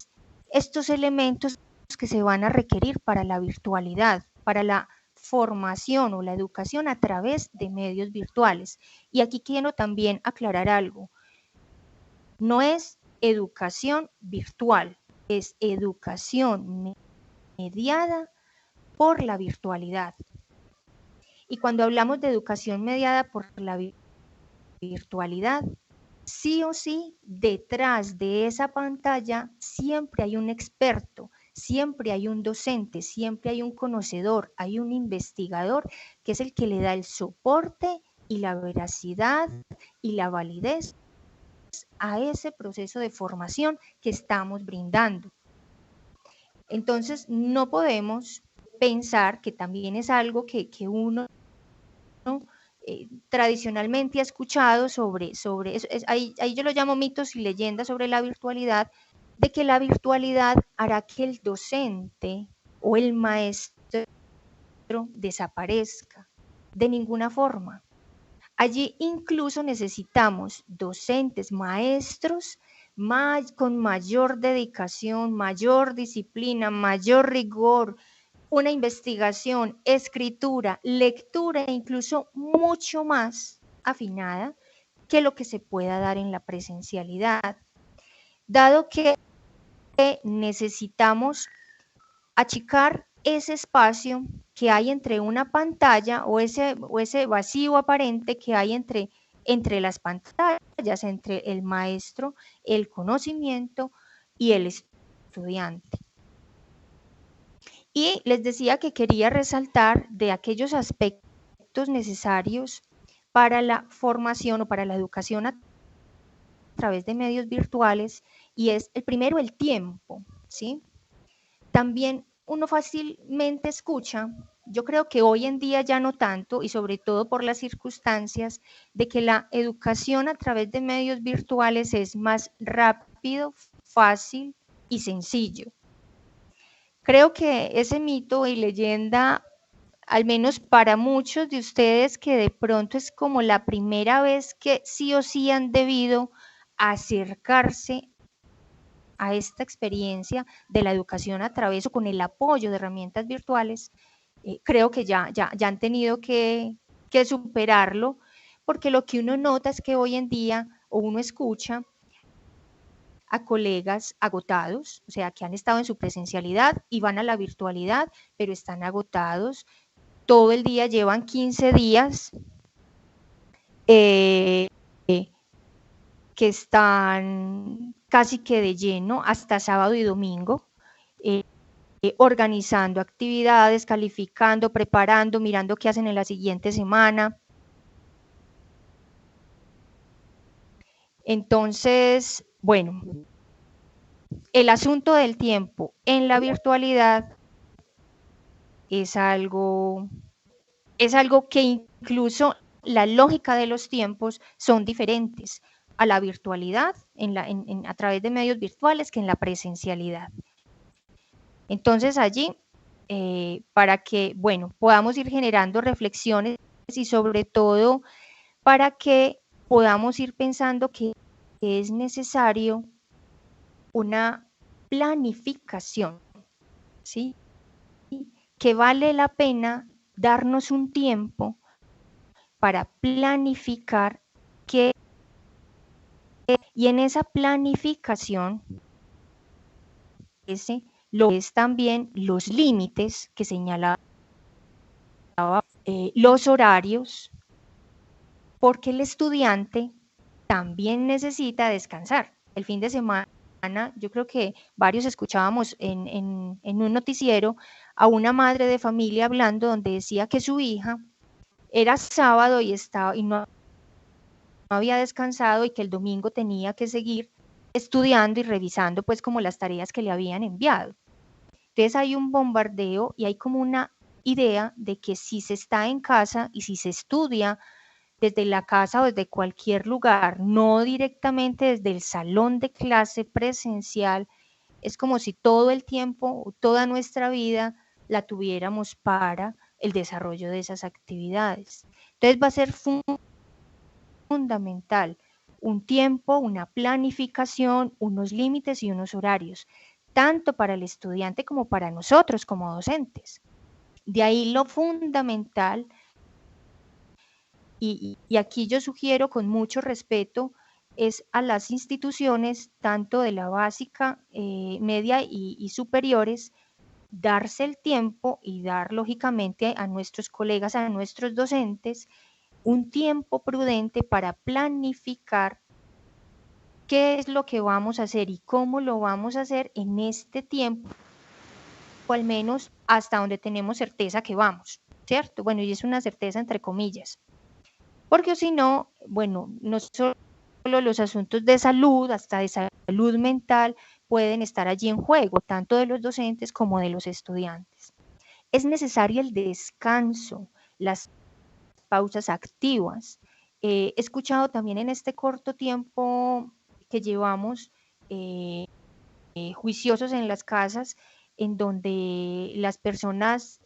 estos elementos que se van a requerir para la virtualidad, para la formación o la educación a través de medios virtuales. Y aquí quiero también aclarar algo. No es educación virtual, es educación mediada por la virtualidad. Y cuando hablamos de educación mediada por la virtualidad, sí o sí, detrás de esa pantalla siempre hay un experto, siempre hay un docente, siempre hay un conocedor, hay un investigador que es el que le da el soporte y la veracidad y la validez a ese proceso de formación que estamos brindando. Entonces, no podemos pensar que también es algo que uno tradicionalmente ha escuchado sobre eso, ahí yo lo llamo mitos y leyendas sobre la virtualidad, de que la virtualidad hará que el docente o el maestro desaparezca. De ninguna forma. Allí incluso necesitamos docentes, maestros con mayor dedicación, mayor disciplina, mayor rigor, una investigación, escritura, lectura e incluso mucho más afinada que lo que se pueda dar en la presencialidad, dado que necesitamos achicar ese espacio que hay entre una pantalla o ese vacío aparente que hay entre las pantallas, entre el maestro, el conocimiento y el estudiante. Y les decía que quería resaltar de aquellos aspectos necesarios para la formación o para la educación a través de medios virtuales, y es el primero, el tiempo, ¿sí? También uno fácilmente escucha, yo creo que hoy en día ya no tanto, y sobre todo por las circunstancias, de que la educación a través de medios virtuales es más rápido, fácil y sencillo. Creo que ese mito y leyenda, al menos para muchos de ustedes que de pronto es como la primera vez que sí o sí han debido acercarse a esta experiencia de la educación a través o con el apoyo de herramientas virtuales, creo que ya han tenido que superarlo, porque lo que uno nota es que hoy en día, o uno escucha a colegas agotados, o sea, que han estado en su presencialidad y van a la virtualidad, pero están agotados, todo el día, llevan 15 días que están casi que de lleno hasta sábado y domingo, organizando actividades, calificando, preparando, mirando qué hacen en la siguiente semana. Entonces, bueno, el asunto del tiempo en la virtualidad es algo que incluso la lógica de los tiempos son diferentes a la virtualidad a través de medios virtuales que en la presencialidad. Entonces allí, para que, bueno, podamos ir generando reflexiones y sobre todo para que podamos ir pensando que es necesario una planificación, ¿sí? Que vale la pena darnos un tiempo para planificar qué, y en esa planificación lo es también los límites que señalaba, los horarios, porque el estudiante también necesita descansar. El fin de semana, yo creo que varios escuchábamos en un noticiero a una madre de familia hablando, donde decía que su hija era sábado y no había descansado, y que el domingo tenía que seguir estudiando y revisando pues como las tareas que le habían enviado. Entonces hay un bombardeo y hay como una idea de que si se está en casa y si se estudia desde la casa o desde cualquier lugar, no directamente desde el salón de clase presencial, es como si todo el tiempo, toda nuestra vida la tuviéramos para el desarrollo de esas actividades. Entonces va a ser fundamental un tiempo, una planificación, unos límites y unos horarios, tanto para el estudiante como para nosotros como docentes. De ahí lo fundamental, y aquí yo sugiero con mucho respeto, es a las instituciones, tanto de la básica, media y superiores, darse el tiempo y dar lógicamente a nuestros colegas, a nuestros docentes, un tiempo prudente para planificar qué es lo que vamos a hacer y cómo lo vamos a hacer en este tiempo, o al menos hasta donde tenemos certeza que vamos, ¿cierto? Bueno, y es una certeza entre comillas, porque si no, bueno, no solo los asuntos de salud, hasta de salud mental, pueden estar allí en juego, tanto de los docentes como de los estudiantes. Es necesario el descanso, las pausas activas. He escuchado también en este corto tiempo que llevamos juiciosos en las casas, en donde las personas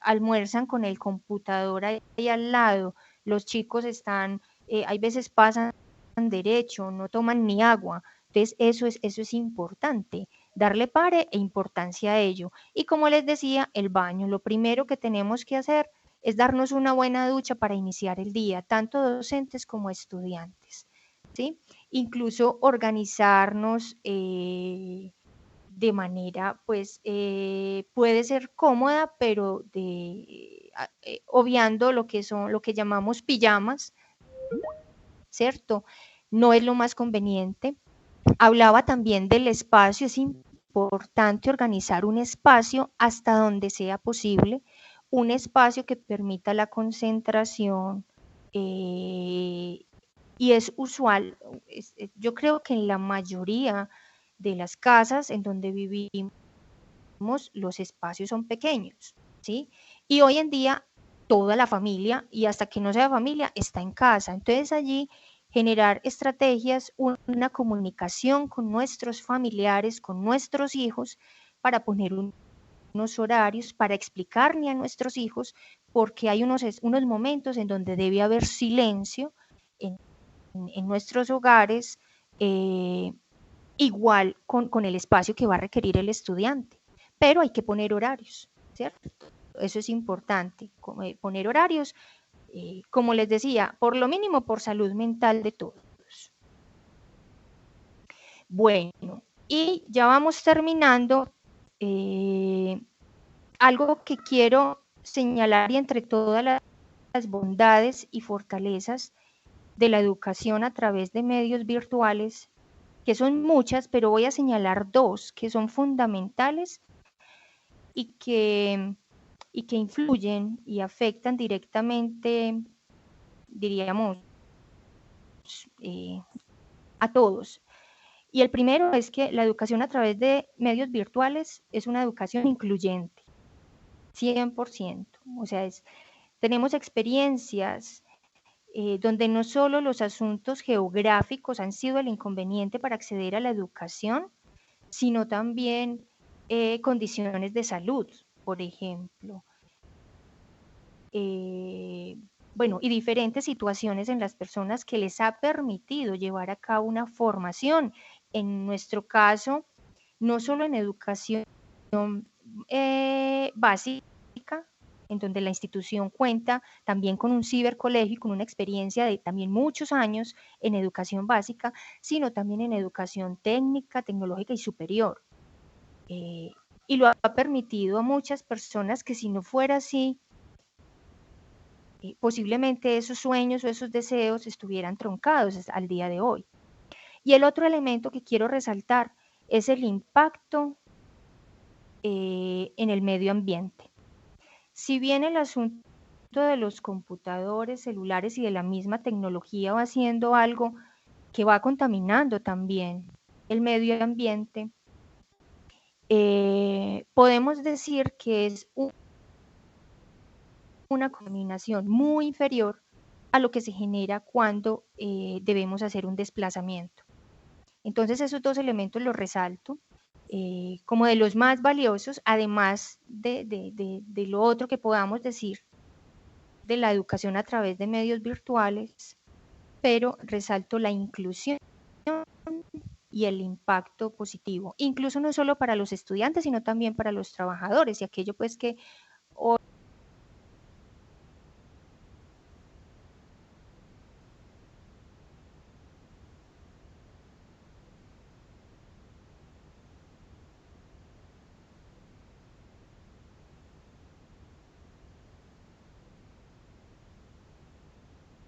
almuerzan con el computador ahí al lado, los chicos están, hay veces pasan derecho, no toman ni agua. Entonces eso es importante, darle pare e importancia a ello. Y como les decía, el baño, lo primero que tenemos que hacer es darnos una buena ducha para iniciar el día, tanto docentes como estudiantes, ¿sí? Incluso organizarnos de manera, pues, puede ser cómoda, pero obviando lo que llamamos pijamas, ¿cierto? No es lo más conveniente. Hablaba también del espacio, es importante organizar un espacio hasta donde sea posible, un espacio que permita la concentración, y es usual, yo creo que en la mayoría de las casas en donde vivimos los espacios son pequeños, ¿sí? Y hoy en día toda la familia, y hasta que no sea familia, está en casa. Entonces allí generar estrategias, una comunicación con nuestros familiares, con nuestros hijos, para poner unos horarios, para explicarle a nuestros hijos, porque hay unos momentos en donde debe haber silencio en nuestros hogares, igual con el espacio que va a requerir el estudiante. Pero hay que poner horarios, ¿cierto? Eso es importante, poner horarios, como les decía, por lo mínimo por salud mental de todos. Bueno, y ya vamos terminando. Algo que quiero señalar, y entre todas las bondades y fortalezas de la educación a través de medios virtuales, que son muchas, pero voy a señalar dos que son fundamentales y que influyen y afectan directamente, diríamos, a todos. Y el primero es que la educación a través de medios virtuales es una educación incluyente, 100%. O sea, tenemos experiencias donde no solo los asuntos geográficos han sido el inconveniente para acceder a la educación, sino también condiciones de salud, por ejemplo. Bueno, y diferentes situaciones en las personas que les ha permitido llevar a cabo una formación. En nuestro caso, no solo en educación básica, en donde la institución cuenta también con un cibercolegio y con una experiencia de también muchos años en educación básica, sino también en educación técnica, tecnológica y superior. Y lo ha permitido a muchas personas que, si no fuera así, posiblemente esos sueños o esos deseos estuvieran truncados al día de hoy. Y el otro elemento que quiero resaltar es el impacto en el medio ambiente. Si bien el asunto de los computadores, celulares y de la misma tecnología va siendo algo que va contaminando también el medio ambiente, podemos decir que es una contaminación muy inferior a lo que se genera cuando debemos hacer un desplazamiento. Entonces esos dos elementos los resalto como de los más valiosos, además de lo otro que podamos decir de la educación a través de medios virtuales, pero resalto la inclusión y el impacto positivo, incluso no solo para los estudiantes, sino también para los trabajadores, y aquello pues que hoy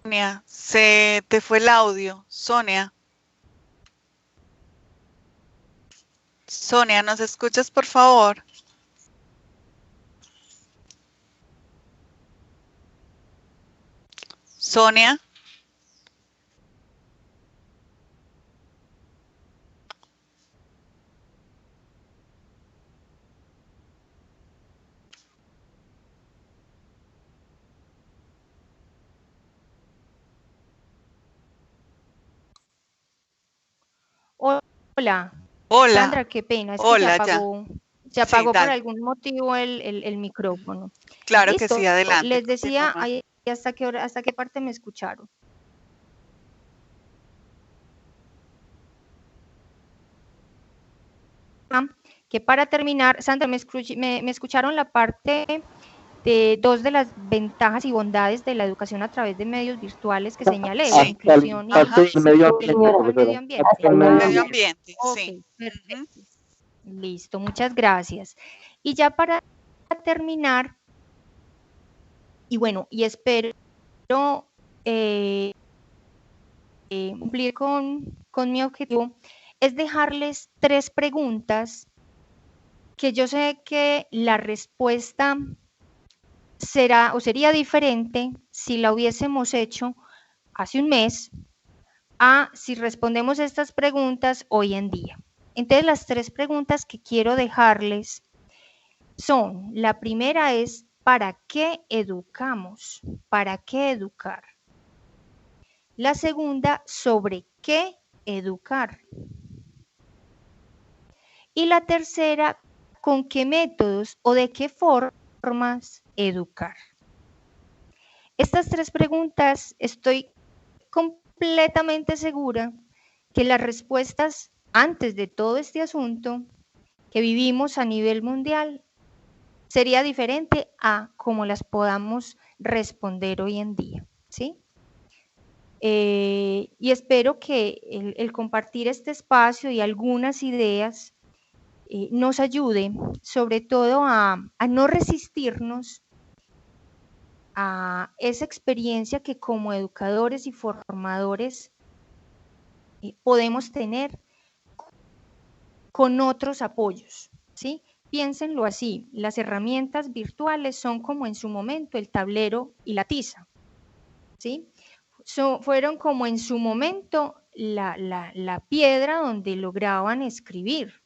Sonia, se te fue el audio. Sonia. Sonia, ¿nos escuchas, por favor? Sonia. Hola. Hola. Sandra, qué pena, es que Hola, se apagó sí, por algún motivo el micrófono. Claro ¿Listo? que sí, adelante. Les decía, ¿hasta qué parte me escucharon? Que para terminar, Sandra, ¿me escucharon la parte de dos de las ventajas y bondades de la educación a través de medios virtuales que señalé? La inclusión y el medio ambiente. El medio ambiente, okay, sí. Perfecto. Listo, muchas gracias. Y ya para terminar, y bueno, y espero cumplir con mi objetivo, es dejarles 3 preguntas que yo sé que la respuesta será o sería diferente si la hubiésemos hecho hace un mes a si respondemos estas preguntas hoy en día. Entonces, las 3 preguntas que quiero dejarles son, la primera es, ¿para qué educamos? ¿Para qué educar? La segunda, ¿sobre qué educar? Y la tercera, ¿con qué métodos o de qué formas educar? Estas 3 preguntas estoy completamente segura que las respuestas antes de todo este asunto que vivimos a nivel mundial sería diferente a cómo las podamos responder hoy en día, ¿sí? Y espero que el compartir este espacio y algunas ideas nos ayude sobre todo a no resistirnos a esa experiencia que como educadores y formadores podemos tener con otros apoyos, ¿sí? Piénsenlo así, las herramientas virtuales son como en su momento el tablero y la tiza, ¿sí? Fueron como en su momento la piedra donde lograban escribir.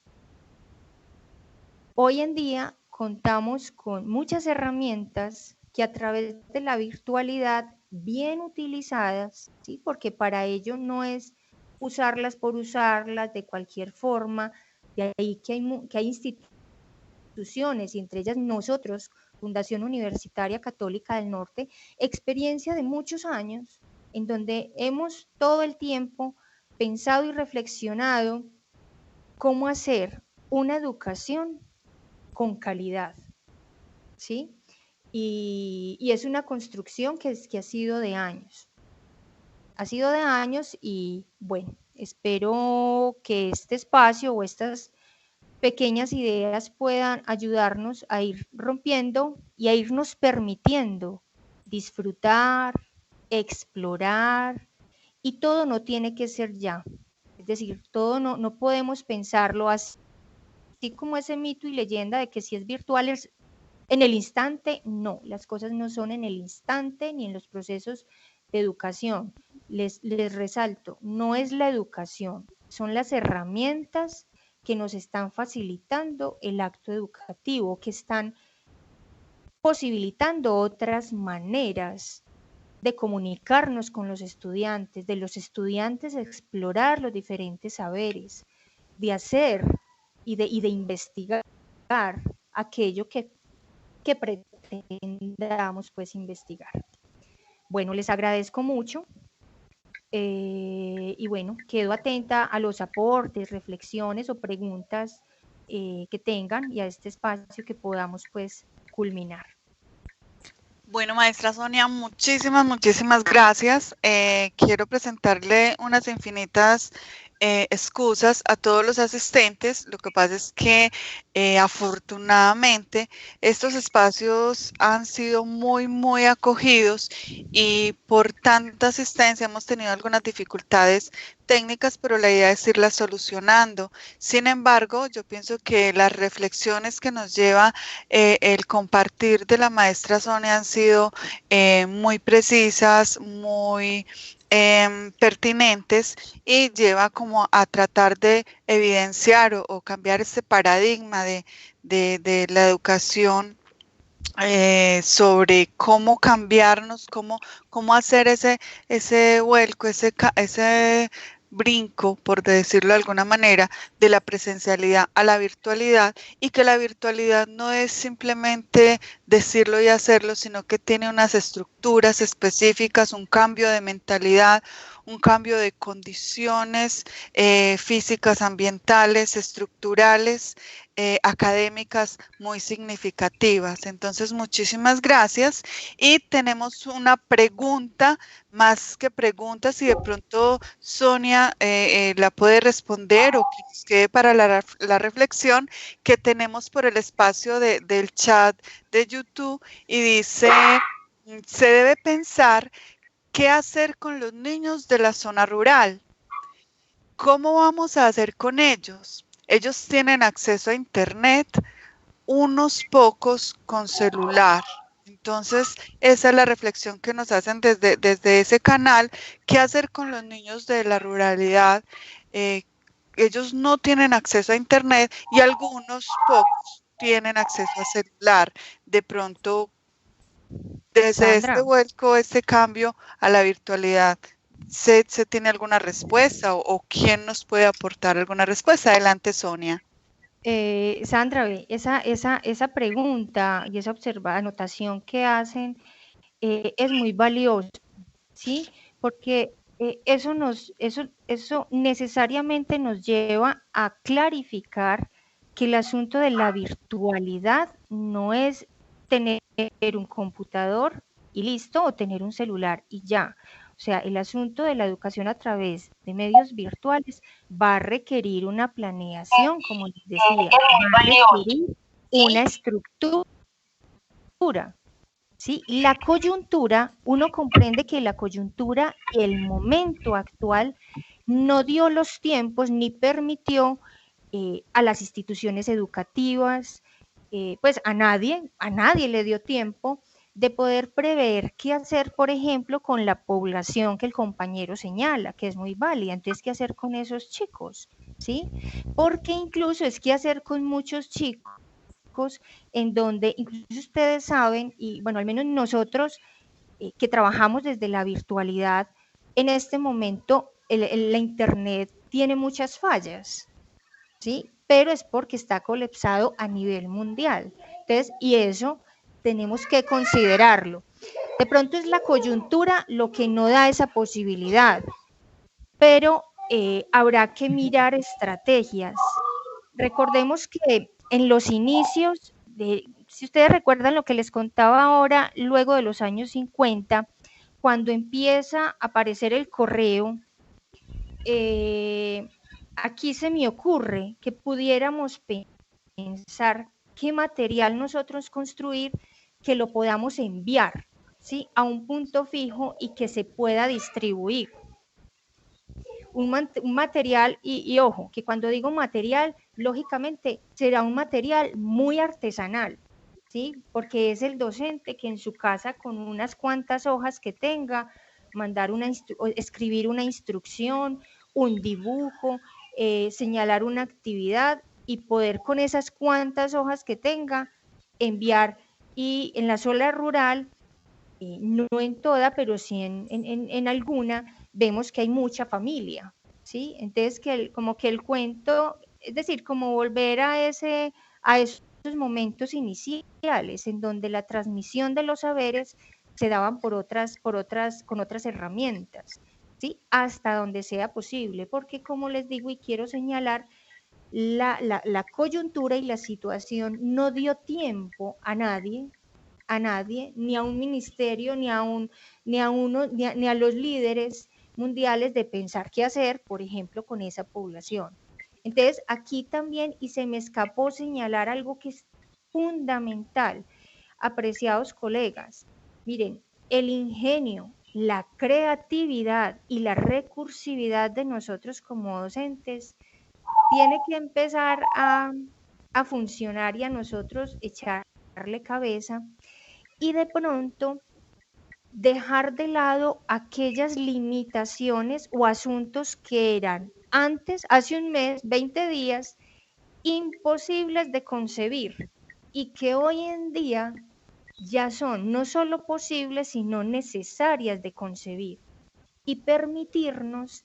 Hoy en día contamos con muchas herramientas que a través de la virtualidad bien utilizadas, ¿sí? Porque para ello no es usarlas por usarlas de cualquier forma, de ahí que hay instituciones y entre ellas nosotros, Fundación Universitaria Católica del Norte, experiencia de muchos años en donde hemos todo el tiempo pensado y reflexionado cómo hacer una educación con calidad, ¿sí? Y es una construcción que ha sido de años. Ha sido de años y bueno, espero que este espacio o estas pequeñas ideas puedan ayudarnos a ir rompiendo y a irnos permitiendo disfrutar, explorar, y todo no tiene que ser ya. Es decir, todo no podemos pensarlo así como ese mito y leyenda de que si es virtual es en el instante. No, las cosas no son en el instante ni en los procesos de educación. Les resalto, no es la educación, son las herramientas que nos están facilitando el acto educativo, que están posibilitando otras maneras de comunicarnos con los estudiantes, de los estudiantes explorar los diferentes saberes, de hacer y de investigar aquello que pretendamos pues investigar. Bueno, les agradezco mucho y bueno, quedo atenta a los aportes, reflexiones o preguntas que tengan y a este espacio que podamos pues culminar. Bueno, maestra Sonia, muchísimas gracias. Quiero presentarle unas infinitas excusas a todos los asistentes. Lo que pasa es que afortunadamente estos espacios han sido muy acogidos y por tanta asistencia hemos tenido algunas dificultades técnicas, pero la idea es irlas solucionando. Sin embargo, yo pienso que las reflexiones que nos lleva el compartir de la maestra Sonia han sido muy precisas, muy pertinentes y lleva como a tratar de evidenciar o cambiar este paradigma de la educación sobre cómo cambiarnos, cómo hacer ese vuelco, ese brinco, por decirlo de alguna manera, de la presencialidad a la virtualidad, y que la virtualidad no es simplemente decirlo y hacerlo, sino que tiene unas estructuras específicas, un cambio de mentalidad, un cambio de condiciones físicas, ambientales, estructurales, académicas muy significativas. Entonces, muchísimas gracias. Y tenemos una pregunta, más que preguntas, si de pronto Sonia la puede responder o que nos quede para la reflexión que tenemos por el espacio del chat de YouTube, y dice, se debe pensar qué hacer con los niños de la zona rural. ¿Cómo vamos a hacer con ellos? Ellos tienen acceso a internet, unos pocos con celular. Entonces, esa es la reflexión que nos hacen desde ese canal. ¿Qué hacer con los niños de la ruralidad? Ellos no tienen acceso a Internet y algunos pocos tienen acceso a celular. De pronto, desde este vuelco, este cambio a la virtualidad, ¿se tiene alguna respuesta o quién nos puede aportar alguna respuesta? Adelante, Sonia. Sandra, esa pregunta y esa anotación que hacen es muy valiosa, ¿sí? Porque eso necesariamente nos lleva a clarificar que el asunto de la virtualidad no es tener un computador y listo, o tener un celular y ya. O sea, el asunto de la educación a través de medios virtuales va a requerir una planeación, como les decía, va a requerir una estructura. ¿Sí? La coyuntura, uno comprende que la coyuntura, el momento actual, no dio los tiempos ni permitió a las instituciones educativas, pues a nadie le dio tiempo de poder prever qué hacer, por ejemplo, con la población que el compañero señala, que es muy válida. Entonces, ¿qué hacer con esos chicos? ¿Sí? Porque incluso es qué hacer con muchos chicos en donde incluso ustedes saben, y bueno, al menos nosotros que trabajamos desde la virtualidad, en este momento la Internet tiene muchas fallas, ¿sí? Pero es porque está colapsado a nivel mundial. Entonces, y eso tenemos que considerarlo. De pronto es la coyuntura lo que no da esa posibilidad, pero habrá que mirar estrategias. Recordemos que en los inicios, si ustedes recuerdan lo que les contaba ahora, luego de los años 50, cuando empieza a aparecer el correo, aquí se me ocurre que pudiéramos pensar qué material nosotros construir que lo podamos enviar, ¿sí?, a un punto fijo y que se pueda distribuir. Un material, y ojo, que cuando digo material, lógicamente será un material muy artesanal, ¿sí? Porque es el docente que en su casa con unas cuantas hojas que tenga, escribir una instrucción, un dibujo, señalar una actividad y poder con esas cuantas hojas que tenga enviar. Y en la zona rural, no en toda, pero sí en alguna, vemos que hay mucha familia, ¿sí? Entonces, como que el cuento, es decir, como volver a esos momentos iniciales en donde la transmisión de los saberes se daban con otras herramientas, ¿sí? Hasta donde sea posible, porque como les digo y quiero señalar, la coyuntura y la situación no dio tiempo a nadie, ni a un ministerio, ni a los líderes mundiales de pensar qué hacer, por ejemplo, con esa población. Entonces, aquí también, y se me escapó señalar algo que es fundamental, apreciados colegas, miren, el ingenio, la creatividad y la recursividad de nosotros como docentes tiene que empezar a funcionar y a nosotros echarle cabeza y de pronto dejar de lado aquellas limitaciones o asuntos que eran antes, hace un mes, 20 días, imposibles de concebir y que hoy en día ya son no solo posibles, sino necesarias de concebir y permitirnos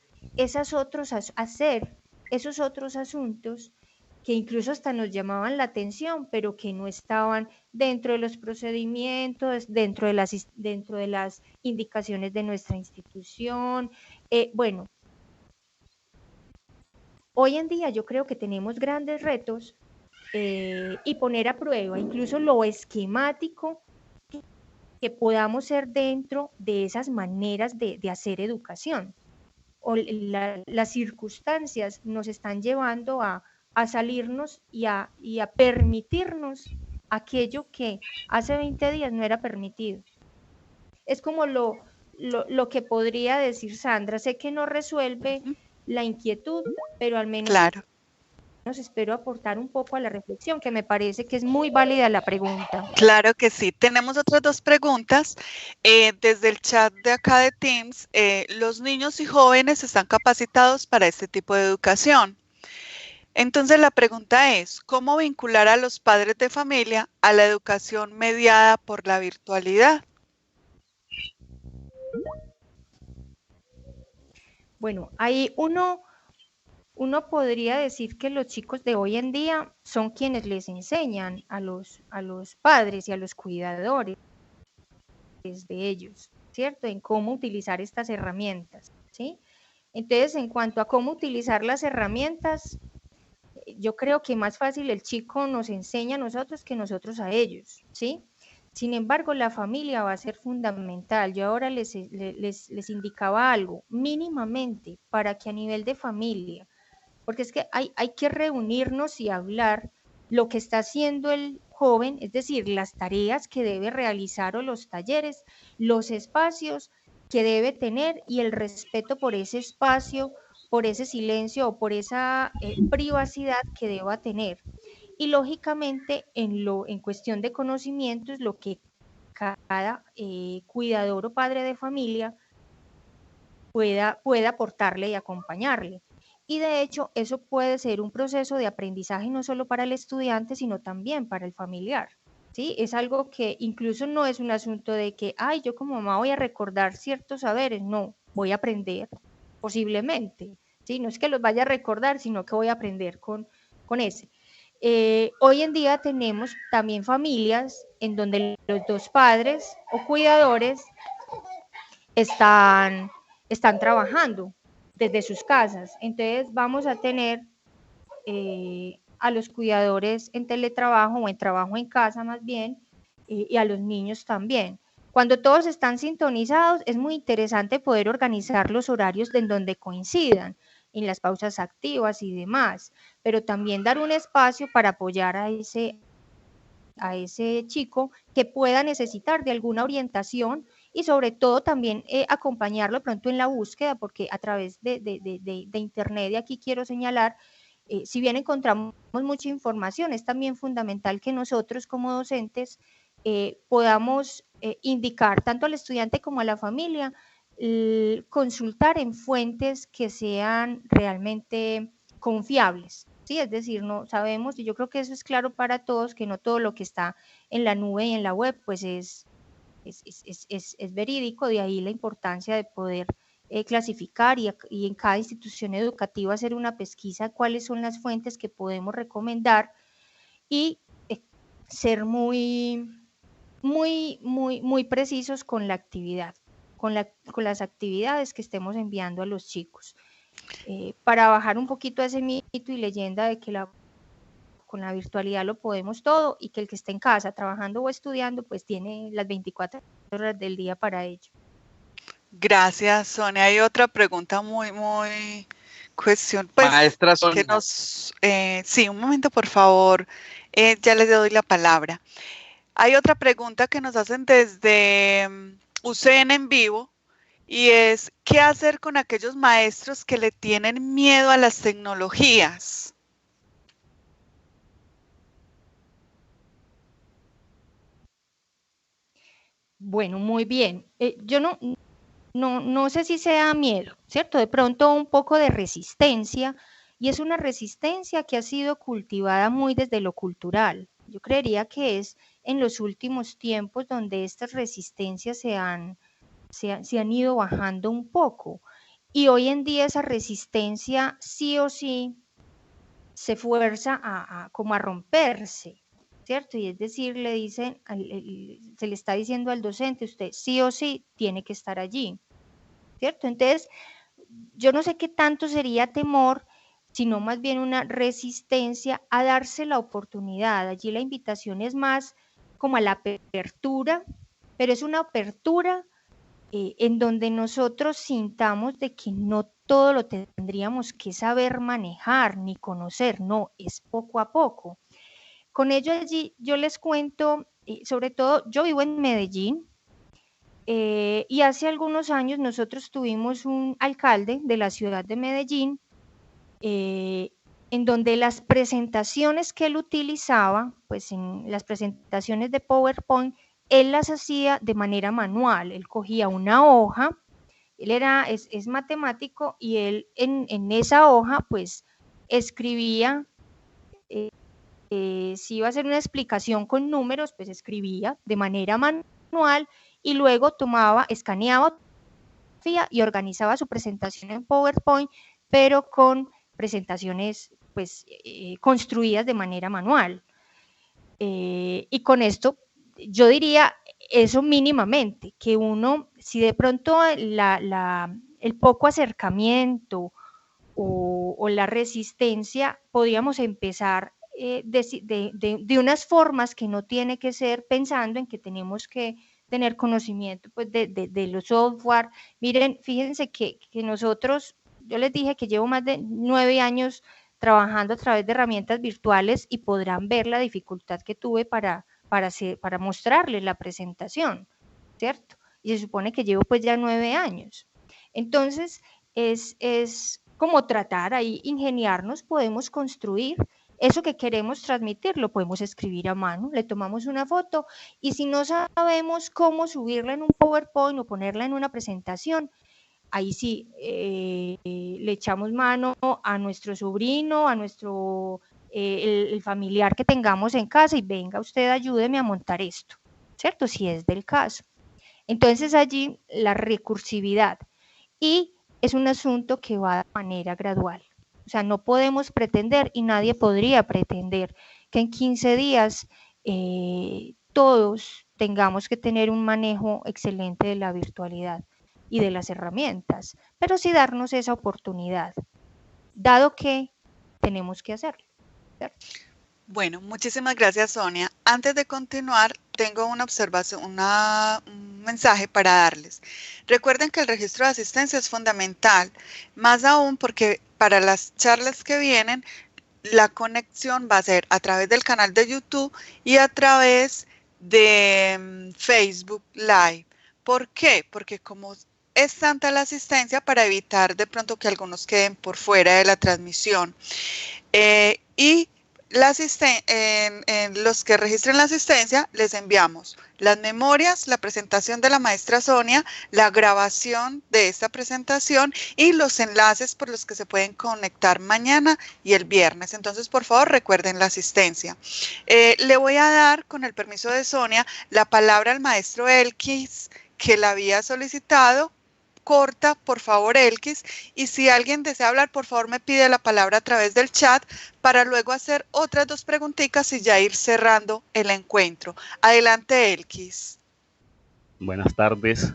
hacer esos otros asuntos que incluso hasta nos llamaban la atención, pero que no estaban dentro de los procedimientos, dentro de las indicaciones de nuestra institución. Bueno, hoy en día yo creo que tenemos grandes retos y poner a prueba incluso lo esquemático que podamos ser dentro de esas maneras de hacer educación. O las circunstancias nos están llevando a salirnos y a permitirnos aquello que hace 20 días no era permitido. Es como lo que podría decir Sandra. Sé que no resuelve la inquietud, pero al menos claro, espero aportar un poco a la reflexión, que me parece que es muy válida la pregunta. Claro que sí. Tenemos otras dos preguntas. Desde el chat de acá de Teams, los niños y jóvenes están capacitados para este tipo de educación. Entonces la pregunta es, ¿cómo vincular a los padres de familia a la educación mediada por la virtualidad? Bueno, ahí uno podría decir que los chicos de hoy en día son quienes les enseñan a los padres y a los cuidadores de ellos, ¿cierto? En cómo utilizar estas herramientas, ¿sí? Entonces, en cuanto a cómo utilizar las herramientas, yo creo que más fácil el chico nos enseña a nosotros que nosotros a ellos, ¿sí? Sin embargo, la familia va a ser fundamental. Yo ahora les indicaba algo, mínimamente, para que a nivel de familia, porque es que hay que reunirnos y hablar lo que está haciendo el joven, es decir, las tareas que debe realizar o los talleres, los espacios que debe tener y el respeto por ese espacio, por ese silencio o por esa privacidad que deba tener. Y lógicamente en cuestión de conocimientos, lo que cada cuidador o padre de familia pueda aportarle y acompañarle. Y de hecho, eso puede ser un proceso de aprendizaje no solo para el estudiante, sino también para el familiar. ¿Sí? Es algo que incluso no es un asunto de que, ay, yo como mamá voy a recordar ciertos saberes. No, voy a aprender, posiblemente. ¿Sí? No es que los vaya a recordar, sino que voy a aprender con ese. Hoy en día tenemos también familias en donde los dos padres o cuidadores están trabajando desde sus casas. Entonces vamos a tener a los cuidadores en teletrabajo o en trabajo en casa más bien, y a los niños también. Cuando todos están sintonizados, es muy interesante poder organizar los horarios en donde coincidan, en las pausas activas y demás, pero también dar un espacio para apoyar a ese chico que pueda necesitar de alguna orientación y sobre todo también acompañarlo pronto en la búsqueda, porque a través de internet, y aquí quiero señalar, si bien encontramos mucha información, es también fundamental que nosotros como docentes podamos indicar tanto al estudiante como a la familia, consultar en fuentes que sean realmente confiables. ¿Sí? Es decir, no sabemos, y yo creo que eso es claro para todos, que no todo lo que está en la nube y en la web pues es verídico, de ahí la importancia de poder clasificar y en cada institución educativa hacer una pesquisa cuáles son las fuentes que podemos recomendar y ser muy precisos con la actividad, con las actividades que estemos enviando a los chicos. Para bajar un poquito ese mito y leyenda de que con la virtualidad lo podemos todo y que el que esté en casa trabajando o estudiando pues tiene las 24 horas del día para ello. Gracias, Sonia. Hay otra pregunta muy cuestión. Pues, Maestra Sonia. Que nos, sí, un momento, por favor. Ya les doy la palabra. Hay otra pregunta que nos hacen desde UCN en vivo y es, ¿qué hacer con aquellos maestros que le tienen miedo a las tecnologías? Bueno, muy bien. Yo no sé si sea miedo, ¿cierto? De pronto un poco de resistencia, y es una resistencia que ha sido cultivada muy desde lo cultural. Yo creería que es en los últimos tiempos donde estas resistencias se han ido bajando un poco, y hoy en día esa resistencia sí o sí se fuerza como a romperse, ¿cierto? Y es decir, le dicen, se le está diciendo al docente, usted sí o sí tiene que estar allí, ¿cierto? Entonces, yo no sé qué tanto sería temor, sino más bien una resistencia a darse la oportunidad. Allí la invitación es más como a la apertura, pero es una apertura en donde nosotros sintamos de que no todo lo tendríamos que saber manejar ni conocer, no, es poco a poco. Con ello allí yo les cuento, sobre todo yo vivo en Medellín, y hace algunos años nosotros tuvimos un alcalde de la ciudad de Medellín en donde las presentaciones que él utilizaba, pues en las presentaciones de PowerPoint, él las hacía de manera manual. Él cogía una hoja, es matemático, y él en esa hoja pues escribía, si iba a hacer una explicación con números, pues escribía de manera manual y luego tomaba, escaneaba y organizaba su presentación en PowerPoint, pero con presentaciones pues construidas de manera manual. Y con esto yo diría eso mínimamente, que uno, si de pronto el poco acercamiento o la resistencia, podríamos empezar de unas formas que no tiene que ser pensando en que tenemos que tener conocimiento pues, de los software. Miren, fíjense que nosotros, yo les dije que llevo más de 9 años trabajando a través de herramientas virtuales y podrán ver la dificultad que tuve para mostrarles la presentación, ¿cierto? Y se supone que llevo pues ya 9 años. Entonces, es como tratar ahí, ingeniarnos, podemos construir eso que queremos transmitir, lo podemos escribir a mano, le tomamos una foto y si no sabemos cómo subirla en un PowerPoint o ponerla en una presentación, ahí sí le echamos mano a nuestro sobrino, a nuestro el familiar que tengamos en casa y venga usted, ayúdeme a montar esto, ¿cierto? Si es del caso. Entonces allí la recursividad, y es un asunto que va de manera gradual. O sea, no podemos pretender y nadie podría pretender que en 15 días todos tengamos que tener un manejo excelente de la virtualidad y de las herramientas, pero sí darnos esa oportunidad, dado que tenemos que hacerlo, ¿cierto? Bueno, muchísimas gracias, Sonia. Antes de continuar, tengo una observación, un mensaje para darles. Recuerden que el registro de asistencia es fundamental, más aún porque para las charlas que vienen, la conexión va a ser a través del canal de YouTube y a través de Facebook Live. ¿Por qué? Porque como es tanta la asistencia, para evitar de pronto que algunos queden por fuera de la transmisión. Y los que registren la asistencia, les enviamos las memorias, la presentación de la maestra Sonia, la grabación de esta presentación y los enlaces por los que se pueden conectar mañana y el viernes. Entonces, por favor, recuerden la asistencia. Le voy a dar, con el permiso de Sonia, la palabra al maestro Elkis, que la había solicitado. Corta, por favor, Elkis, y si alguien desea hablar, por favor me pide la palabra a través del chat para luego hacer otras 2 preguntitas y ya ir cerrando el encuentro. Adelante, Elkis. Buenas tardes.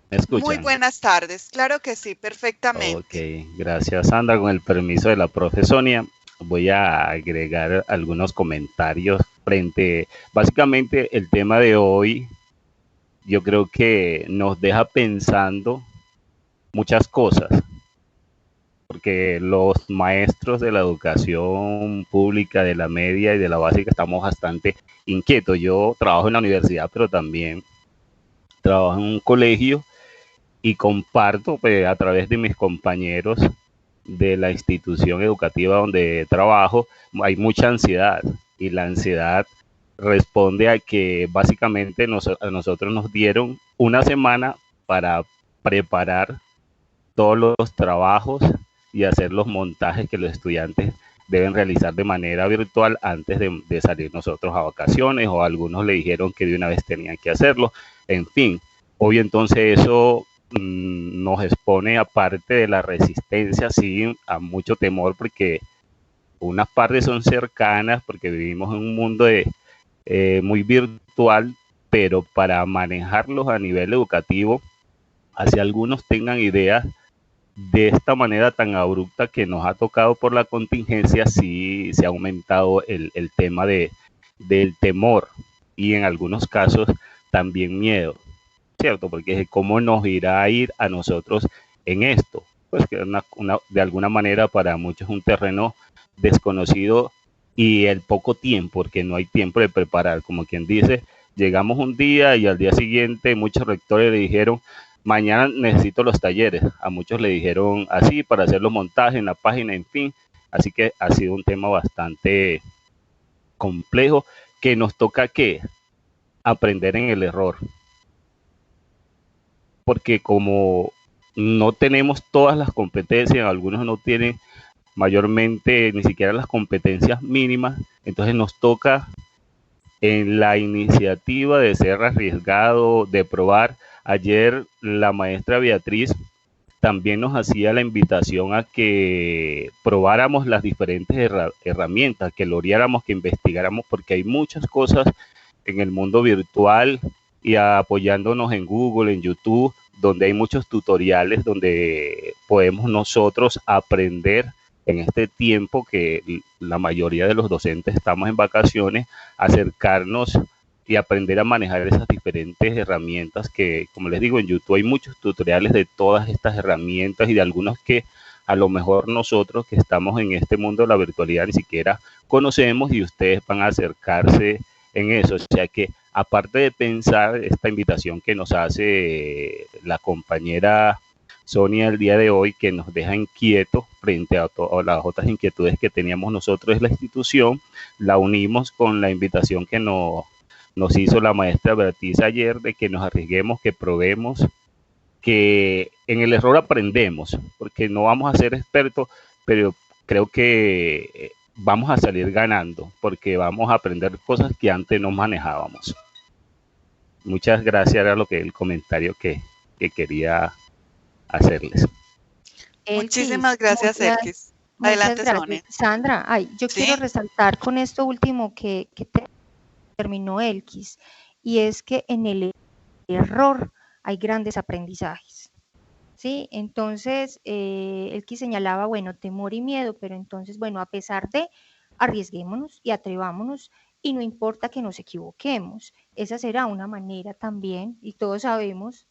¿Me escuchan? Muy buenas tardes, claro que sí, perfectamente. Ok, gracias, Sandra. Con el permiso de la profe Sonia, voy a agregar algunos comentarios frente, básicamente el tema de hoy. Yo creo que nos deja pensando muchas cosas, porque los maestros de la educación pública, de la media y de la básica estamos bastante inquietos. Yo trabajo en la universidad, pero también trabajo en un colegio y comparto pues, a través de mis compañeros de la institución educativa donde trabajo, hay mucha ansiedad, y la ansiedad responde a que básicamente a nosotros nos dieron una semana para preparar todos los trabajos y hacer los montajes que los estudiantes deben realizar de manera virtual antes de salir nosotros a vacaciones, o algunos le dijeron que de una vez tenían que hacerlo. En fin, hoy entonces eso nos expone, aparte de la resistencia, sí, a mucho temor, porque unas partes son cercanas, porque vivimos en un mundo muy virtual, pero para manejarlos a nivel educativo, hacia algunos tengan ideas de esta manera tan abrupta que nos ha tocado por la contingencia, sí se ha aumentado el tema del temor, y en algunos casos también miedo, ¿cierto? Porque cómo nos irá a ir a nosotros en esto, pues que de alguna manera para muchos es un terreno desconocido, y el poco tiempo, porque no hay tiempo de preparar, como quien dice, llegamos un día y al día siguiente muchos rectores le dijeron, mañana necesito los talleres, a muchos le dijeron así para hacer los montajes en la página, en fin, Así que ha sido un tema bastante complejo que nos toca ¿qué? Aprender en el error. Porque como no tenemos todas las competencias, algunos no tienen mayormente ni siquiera las competencias mínimas, entonces nos toca en la iniciativa de ser arriesgado, de probar. Ayer la maestra Beatriz también nos hacía la invitación a que probáramos las diferentes herramientas, que lo oriáramos, que investigáramos, porque hay muchas cosas en el mundo virtual y apoyándonos en Google, en YouTube, donde hay muchos tutoriales donde podemos nosotros aprender en este tiempo que la mayoría de los docentes estamos en vacaciones, acercarnos y aprender a manejar esas diferentes herramientas que, como les digo, en YouTube hay muchos tutoriales de todas estas herramientas y de algunos que a lo mejor nosotros que estamos en este mundo de la virtualidad ni siquiera conocemos y ustedes van a acercarse en eso. O sea que aparte de pensar esta invitación que nos hace la compañera Sonia el día de hoy, que nos deja inquietos frente a todas las otras inquietudes que teníamos nosotros en la institución, la unimos con la invitación que nos hizo la maestra Beatriz ayer de que nos arriesguemos, que probemos, que en el error aprendemos, porque no vamos a ser expertos, pero creo que vamos a salir ganando, porque vamos a aprender cosas que antes no manejábamos. Muchas gracias, era lo que el comentario que quería hacerles. Muchísimas gracias, Elkis. Adelante, Sonia. Sandra, yo quiero resaltar con esto último que terminó Elkis, y es que en el error hay grandes aprendizajes, ¿sí? Entonces, Elkis señalaba, bueno, temor y miedo, pero entonces, bueno, a pesar de, arriesguémonos y atrevámonos, y no importa que nos equivoquemos, esa será una manera también, y todos sabemos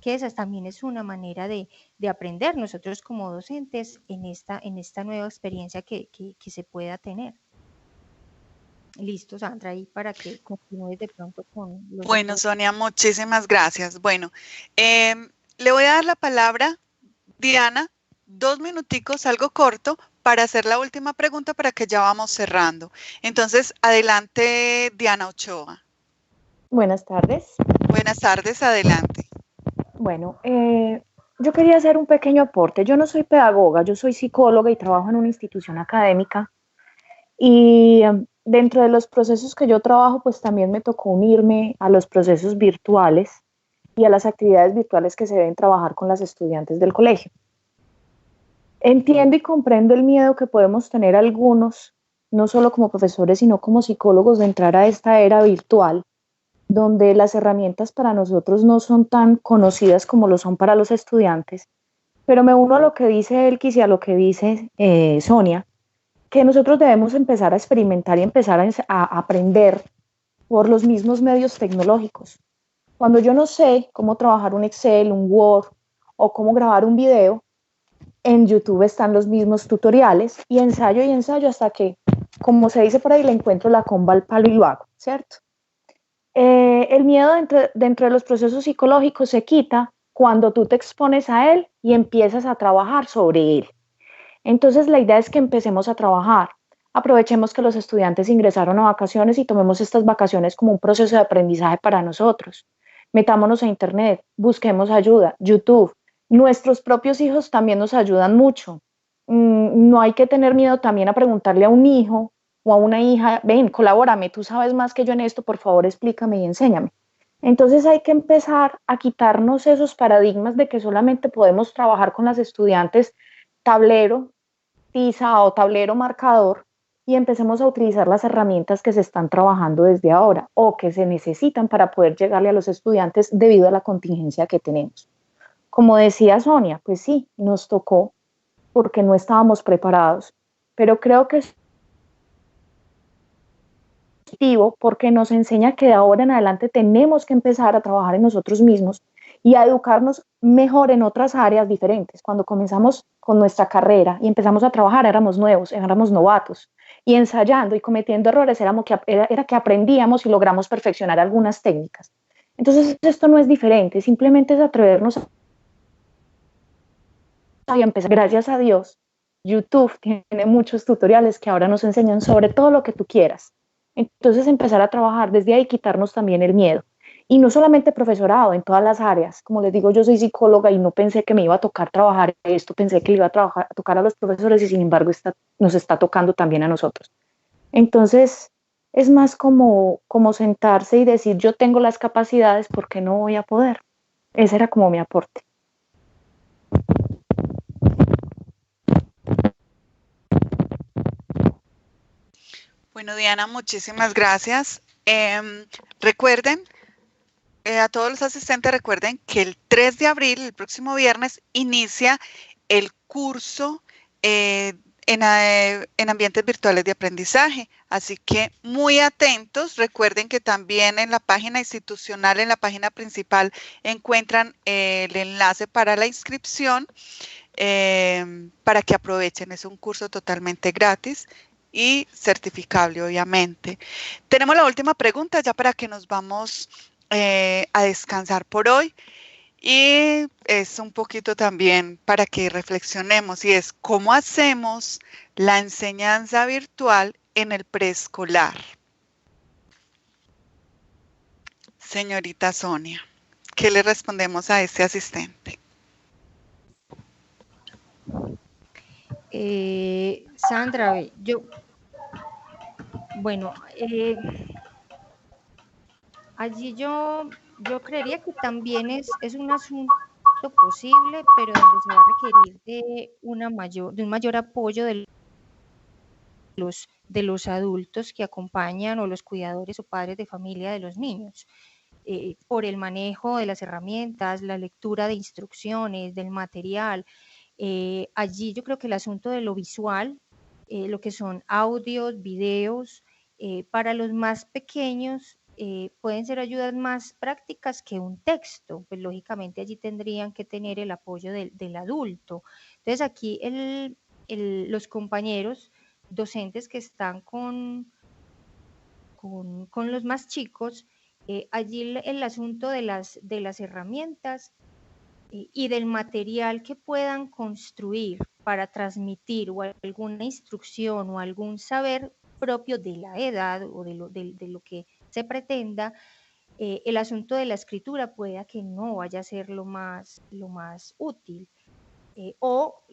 que esa también es una manera de aprender nosotros como docentes en esta nueva experiencia que se pueda tener. Listo, Sandra, ahí para que continúes de pronto con los... Bueno, Sonia, muchísimas gracias. Bueno, le voy a dar la palabra, Diana, 2 minuticos, algo corto, para hacer la última pregunta para que ya vamos cerrando. Entonces, adelante, Diana Ochoa. Buenas tardes. Buenas tardes, adelante. Bueno, yo quería hacer un pequeño aporte. Yo no soy pedagoga, yo soy psicóloga y trabajo en una institución académica. Y dentro de los procesos que yo trabajo, pues también me tocó unirme a los procesos virtuales y a las actividades virtuales que se deben trabajar con las estudiantes del colegio. Entiendo y comprendo el miedo que podemos tener algunos, no solo como profesores, sino como psicólogos, de entrar a esta era virtual, donde las herramientas para nosotros no son tan conocidas como lo son para los estudiantes. Pero me uno a lo que dice Elkis y a lo que dice Sonia, que nosotros debemos empezar a experimentar y empezar a aprender por los mismos medios tecnológicos. Cuando yo no sé cómo trabajar un Excel, un Word o cómo grabar un video, en YouTube están los mismos tutoriales y ensayo hasta que, como se dice por ahí, le encuentro la comba al palo y lo hago, ¿cierto? El miedo dentro de los procesos psicológicos se quita cuando tú te expones a él y empiezas a trabajar sobre él. Entonces la idea es que empecemos a trabajar. Aprovechemos que los estudiantes ingresaron a vacaciones y tomemos estas vacaciones como un proceso de aprendizaje para nosotros. Metámonos a internet, busquemos ayuda, YouTube. Nuestros propios hijos también nos ayudan mucho. No hay que tener miedo también a preguntarle a un hijo o a una hija, ven, colabórame, tú sabes más que yo en esto, por favor explícame y enséñame. Entonces hay que empezar a quitarnos esos paradigmas de que solamente podemos trabajar con las estudiantes tablero, tiza o tablero marcador, y empecemos a utilizar las herramientas que se están trabajando desde ahora o que se necesitan para poder llegarle a los estudiantes debido a la contingencia que tenemos. Como decía Sonia, pues sí, nos tocó porque no estábamos preparados, pero creo que es positivo porque nos enseña que de ahora en adelante tenemos que empezar a trabajar en nosotros mismos y a educarnos mejor en otras áreas diferentes. Cuando comenzamos con nuestra carrera y empezamos a trabajar, éramos nuevos, éramos novatos, y ensayando y cometiendo errores era que aprendíamos y logramos perfeccionar algunas técnicas. Entonces esto no es diferente, simplemente es atrevernos a empezar. Gracias a Dios, YouTube tiene muchos tutoriales que ahora nos enseñan sobre todo lo que tú quieras. Entonces empezar a trabajar desde ahí, quitarnos también el miedo. Y no solamente profesorado, en todas las áreas. Como les digo, yo soy psicóloga y no pensé que me iba a tocar trabajar esto, pensé que le iba a tocar a los profesores y sin embargo nos está tocando también a nosotros. Entonces es más como sentarse y decir, yo tengo las capacidades, ¿por qué no voy a poder? Ese era como mi aporte. Bueno, Diana, muchísimas gracias. Recuerden, a todos los asistentes, recuerden que el 3 de abril, el próximo viernes, inicia el curso en ambientes virtuales de aprendizaje. Así que muy atentos. Recuerden que también en la página institucional, en la página principal, encuentran el enlace para la inscripción para que aprovechen. Es un curso totalmente gratis y certificable, obviamente. Tenemos la última pregunta ya para que nos vamos a descansar por hoy. Y es un poquito también para que reflexionemos, y es ¿cómo hacemos la enseñanza virtual en el preescolar? Señorita Sonia, ¿qué le respondemos a este asistente? Sandra, allí yo creería que también es un asunto posible, pero donde se va a requerir de un mayor apoyo de los adultos que acompañan o los cuidadores o padres de familia de los niños, por el manejo de las herramientas, la lectura de instrucciones, del material. Allí yo creo que el asunto de lo visual, lo que son audios, videos, para los más pequeños pueden ser ayudas más prácticas que un texto, pues lógicamente allí tendrían que tener el apoyo del adulto. Entonces aquí los compañeros docentes que están con los más chicos, allí el asunto de las herramientas y del material que puedan construir para transmitir o alguna instrucción o algún saber propio de la edad o de lo que se pretenda, el asunto de la escritura pueda que no vaya a ser lo más útil o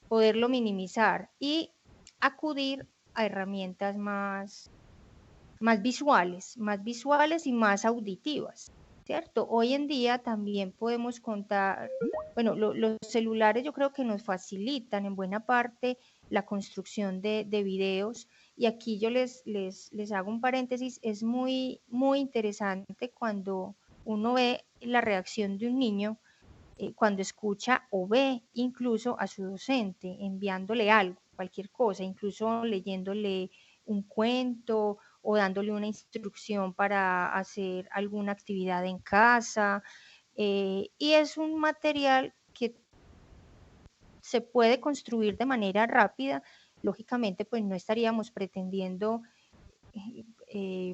poderlo minimizar y acudir a herramientas más visuales y más auditivas, ¿cierto? Hoy en día también podemos contar, bueno, los celulares yo creo que nos facilitan en buena parte la construcción de videos, y aquí yo les hago un paréntesis. Es muy, muy interesante cuando uno ve la reacción de un niño cuando escucha o ve incluso a su docente enviándole algo, cualquier cosa, incluso leyéndole un cuento o dándole una instrucción para hacer alguna actividad en casa. Y es un material que se puede construir de manera rápida. Lógicamente, pues no estaríamos pretendiendo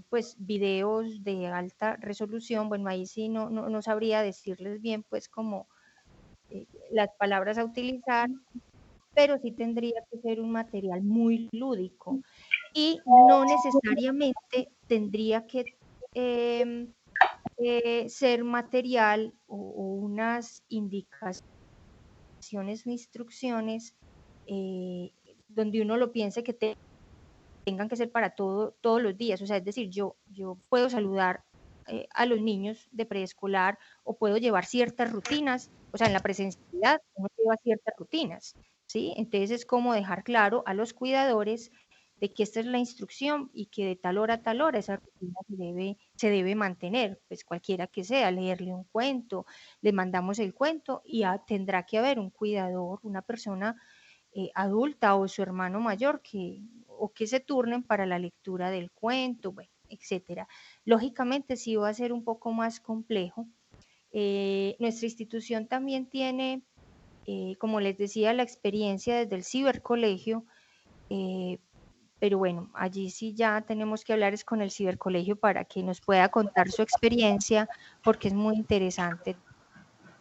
pues videos de alta resolución. Bueno, ahí sí no sabría decirles bien pues como las palabras a utilizar, pero sí tendría que ser un material muy lúdico y no necesariamente tendría que ser material o unas indicaciones o instrucciones donde uno lo piense que tengan que ser para todos los días. O sea, es decir, yo puedo saludar a los niños de preescolar o puedo llevar ciertas rutinas. O sea, en la presencialidad uno lleva ciertas rutinas, ¿sí? Entonces es como dejar claro a los cuidadores de que esta es la instrucción y que de tal hora a tal hora esa rutina se debe mantener, pues cualquiera que sea, leerle un cuento, le mandamos el cuento y tendrá que haber un cuidador, una persona adulta o su hermano mayor que se turnen para la lectura del cuento, bueno, etcétera. Lógicamente sí va a ser un poco más complejo. Nuestra institución también tiene, como les decía, la experiencia desde el cibercolegio, pero bueno, allí sí ya tenemos que hablar es con el cibercolegio para que nos pueda contar su experiencia, porque es muy interesante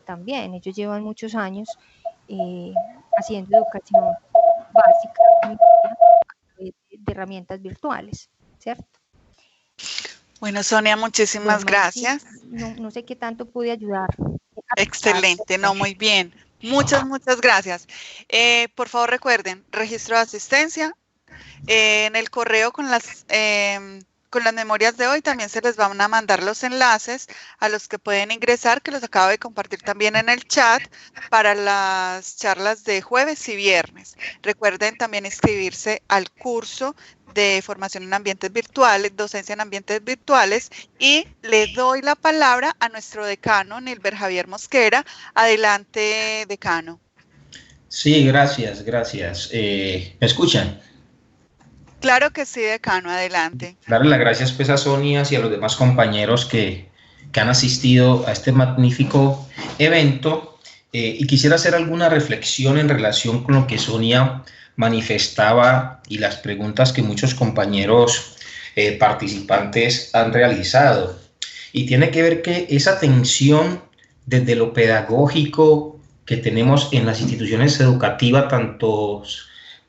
también. Ellos llevan muchos años haciendo educación básica a través de herramientas virtuales, ¿cierto? Bueno, Sonia, muchísimas Bueno, gracias. No sé qué tanto pude ayudar. Excelente, no, muy bien. Muchas gracias. Por favor, recuerden, registro de asistencia. En el correo con las memorias de hoy también se les van a mandar los enlaces a los que pueden ingresar, que los acabo de compartir también en el chat, para las charlas de jueves y viernes. Recuerden también inscribirse al curso de formación en ambientes virtuales, docencia en ambientes virtuales, y le doy la palabra a nuestro decano, Nilber Javier Mosquera. Adelante, decano. Sí, gracias. ¿Me escuchan? Claro que sí, decano, adelante. Darle las gracias pues a Sonia y a los demás compañeros que han asistido a este magnífico evento, y quisiera hacer alguna reflexión en relación con lo que Sonia manifestaba y las preguntas que muchos compañeros participantes han realizado. Y tiene que ver que esa tensión desde lo pedagógico que tenemos en las instituciones educativas, tanto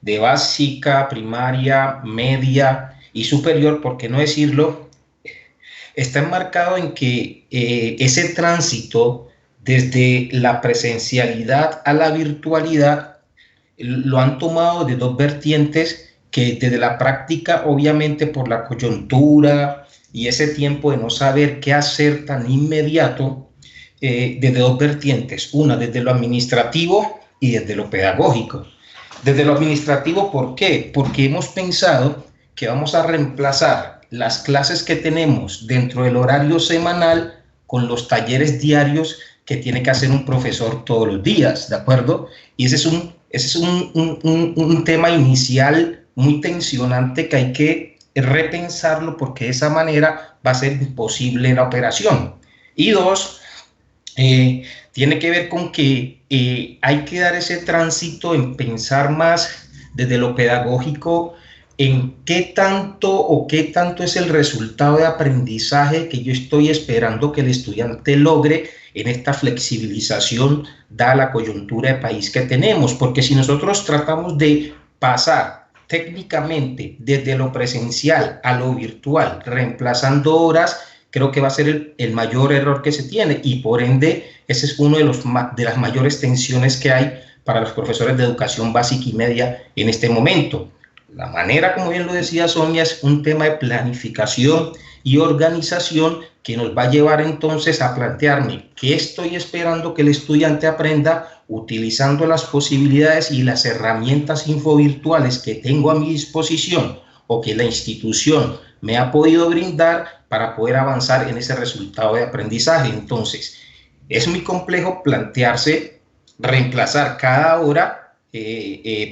de básica, primaria, media y superior, por qué no decirlo, está enmarcado en que ese tránsito desde la presencialidad a la virtualidad lo han tomado de dos vertientes que desde la práctica, obviamente por la coyuntura y ese tiempo de no saber qué hacer tan inmediato, desde dos vertientes, una desde lo administrativo y desde lo pedagógico. Desde lo administrativo, ¿por qué? Porque hemos pensado que vamos a reemplazar las clases que tenemos dentro del horario semanal con los talleres diarios que tiene que hacer un profesor todos los días, ¿de acuerdo? Y ese es un tema inicial muy tensionante que hay que repensarlo, porque de esa manera va a ser imposible la operación. Y dos, tiene que ver con que hay que dar ese tránsito en pensar más desde lo pedagógico en qué tanto es el resultado de aprendizaje que yo estoy esperando que el estudiante logre en esta flexibilización dada la coyuntura de país que tenemos, porque si nosotros tratamos de pasar técnicamente desde lo presencial a lo virtual, reemplazando horas, creo que va a ser el mayor error que se tiene, y por ende ese es uno de las mayores tensiones que hay para los profesores de educación básica y media en este momento. La manera, como bien lo decía Sonia, es un tema de planificación y organización que nos va a llevar entonces a plantearme qué estoy esperando que el estudiante aprenda utilizando las posibilidades y las herramientas infovirtuales que tengo a mi disposición o que la institución me ha podido brindar para poder avanzar en ese resultado de aprendizaje. Entonces, es muy complejo plantearse reemplazar cada hora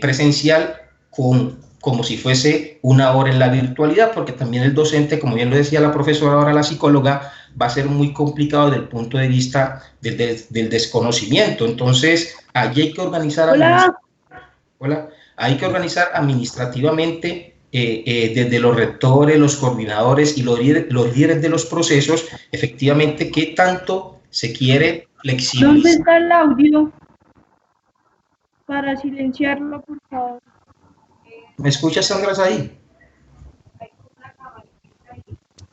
presencial como si fuese una hora en la virtualidad, porque también el docente, como bien lo decía la profesora, ahora la psicóloga, va a ser muy complicado desde el punto de vista del desconocimiento. Entonces, allí hay que organizar, hay que organizar administrativamente desde los rectores, los coordinadores y los líderes de los procesos, efectivamente, qué tanto se quiere flexibilizar. ¿Dónde está el audio? Para silenciarlo, por favor. ¿Me escuchas, Sandra, ahí?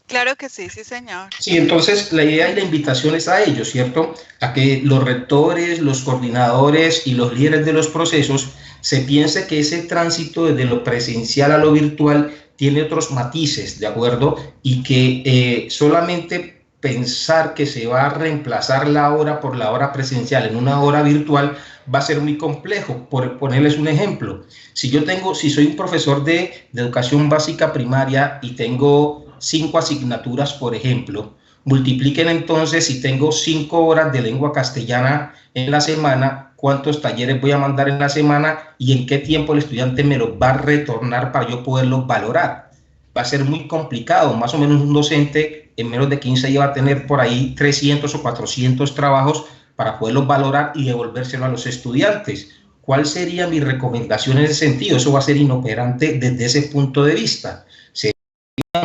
Claro que sí, sí, señor. Sí, entonces la idea y la invitación es a ellos, ¿cierto? A que los rectores, los coordinadores y los líderes de los procesos se piense que ese tránsito desde lo presencial a lo virtual tiene otros matices, ¿de acuerdo? Y que solamente pensar que se va a reemplazar la hora por la hora presencial en una hora virtual va a ser muy complejo. Por ponerles un ejemplo, si soy un profesor de educación básica primaria y tengo 5 asignaturas, por ejemplo, multipliquen entonces, si tengo 5 horas de lengua castellana en la semana, cuántos talleres voy a mandar en la semana y en qué tiempo el estudiante me los va a retornar para yo poderlos valorar. Va a ser muy complicado. Más o menos un docente en menos de 15 días va a tener por ahí 300 o 400 trabajos para poderlos valorar y devolvérselo a los estudiantes. ¿Cuál sería mi recomendación en ese sentido? Eso va a ser inoperante desde ese punto de vista. Sería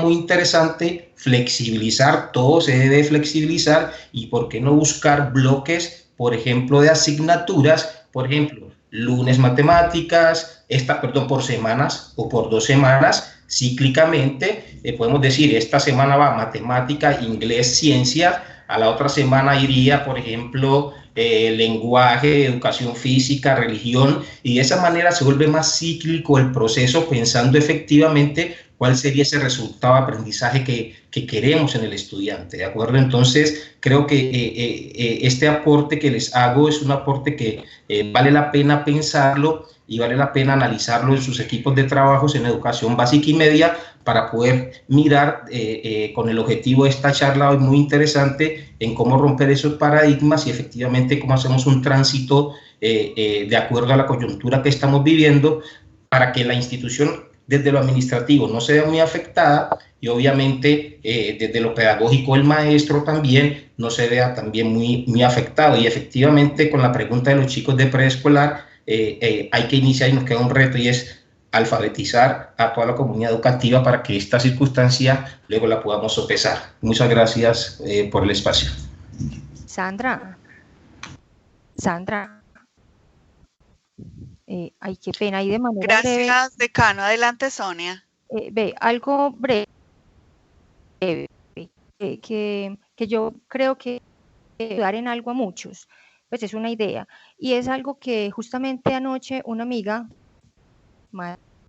muy interesante flexibilizar, todo se debe flexibilizar, y por qué no buscar bloques, por ejemplo, de asignaturas, por ejemplo, lunes matemáticas, por semanas o por 2 semanas, cíclicamente, podemos decir, esta semana va matemática, inglés, ciencia, a la otra semana iría, por ejemplo, lenguaje, educación física, religión, y de esa manera se vuelve más cíclico el proceso, pensando efectivamente cuál sería ese resultado de aprendizaje que queremos en el estudiante, ¿de acuerdo? Entonces, creo que este aporte que les hago es un aporte que vale la pena pensarlo y vale la pena analizarlo en sus equipos de trabajos en educación básica y media para poder mirar con el objetivo de esta charla hoy muy interesante en cómo romper esos paradigmas y efectivamente cómo hacemos un tránsito de acuerdo a la coyuntura que estamos viviendo para que la institución desde lo administrativo no se vea muy afectada y obviamente desde lo pedagógico el maestro también no se vea también muy afectado. Y efectivamente con la pregunta de los chicos de preescolar hay que iniciar y nos queda un reto y es alfabetizar a toda la comunidad educativa para que esta circunstancia luego la podamos sopesar. Muchas gracias por el espacio. Sandra, ay, qué pena, y de manera breve. Gracias, decano. Adelante, Sonia. Algo breve, que yo creo que ayudar en algo a muchos, pues es una idea, y es algo que justamente anoche una amiga,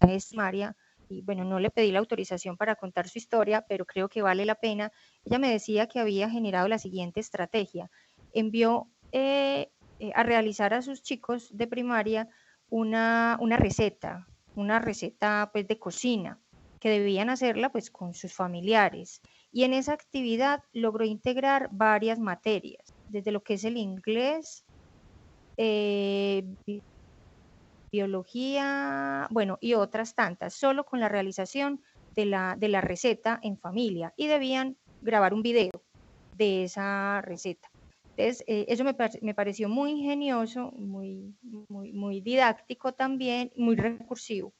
es María, y bueno, no le pedí la autorización para contar su historia, pero creo que vale la pena. Ella me decía que había generado la siguiente estrategia. Envió a realizar a sus chicos de primaria una receta pues de cocina, que debían hacerla pues con sus familiares. Y en esa actividad logró integrar varias materias, desde lo que es el inglés, biología, bueno, y otras tantas, solo con la realización de la receta en familia, y debían grabar un video de esa receta. Entonces, eso me pareció muy ingenioso, muy didáctico también, muy recursivo.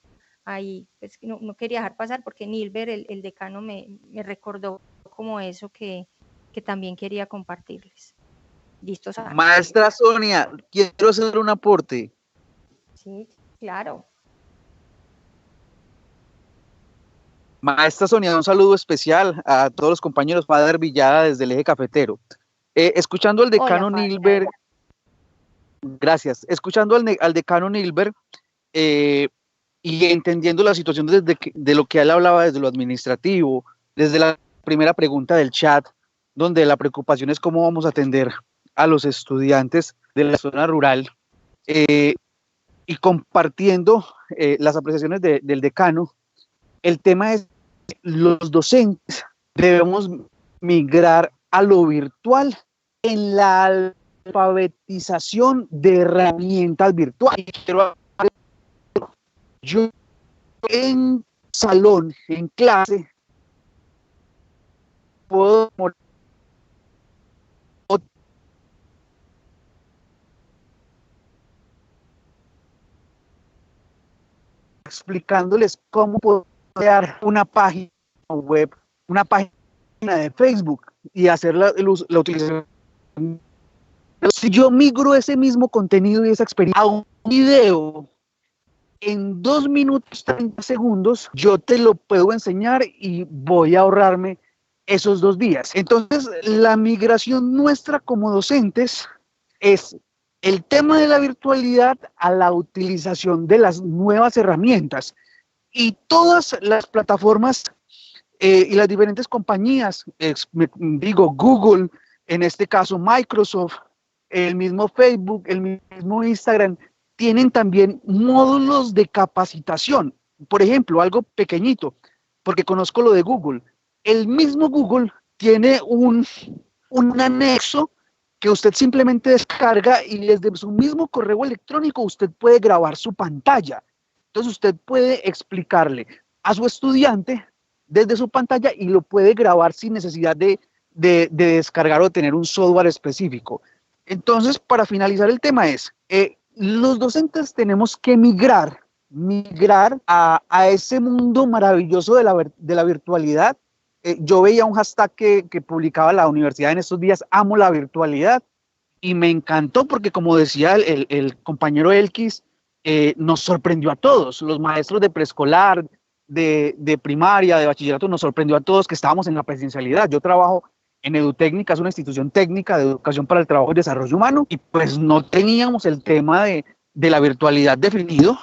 Ahí pues, no quería dejar pasar porque Nilber, el decano, me recordó como eso que también quería compartirles. ¿Listo, Sandra? Maestra Sonia, quiero hacer un aporte. Sí, claro. Maestra Sonia, un saludo especial a todos los compañeros. Padre Villada desde el Eje Cafetero. Escuchando al decano Nilber, gracias, escuchando al decano Nilber y entendiendo la situación de lo que él hablaba desde lo administrativo, desde la primera pregunta del chat, donde la preocupación es cómo vamos a atender a los estudiantes de la zona rural, y compartiendo las apreciaciones del decano, el tema es los docentes debemos migrar a lo virtual en la alfabetización de herramientas virtuales. Yo en salón, en clase, puedo explicándoles cómo puedo crear una página web, una página de Facebook y hacer la utilización. Si yo migro ese mismo contenido y esa experiencia a un video en 2 minutos 30 segundos, yo te lo puedo enseñar y voy a ahorrarme esos 2 días. Entonces, la migración nuestra como docentes es el tema de la virtualidad a la utilización de las nuevas herramientas, y todas las plataformas y las diferentes compañías, digo Google, en este caso Microsoft, el mismo Facebook, el mismo Instagram, tienen también módulos de capacitación. Por ejemplo, algo pequeñito, porque conozco lo de Google. El mismo Google tiene un anexo que usted simplemente descarga y desde su mismo correo electrónico usted puede grabar su pantalla. Entonces usted puede explicarle a su estudiante desde su pantalla y lo puede grabar sin necesidad de descargar o tener un software específico. Entonces, para finalizar el tema es, los docentes tenemos que migrar a ese mundo maravilloso de la virtualidad. Yo veía un hashtag que publicaba la universidad en estos días, amo la virtualidad, y me encantó porque, como decía el compañero Elkis, nos sorprendió a todos, los maestros de preescolar, de primaria, de bachillerato, nos sorprendió a todos que estábamos en la presencialidad. Yo trabajo en Edutécnica, es una institución técnica de educación para el trabajo y desarrollo humano, y pues no teníamos el tema de la virtualidad definido,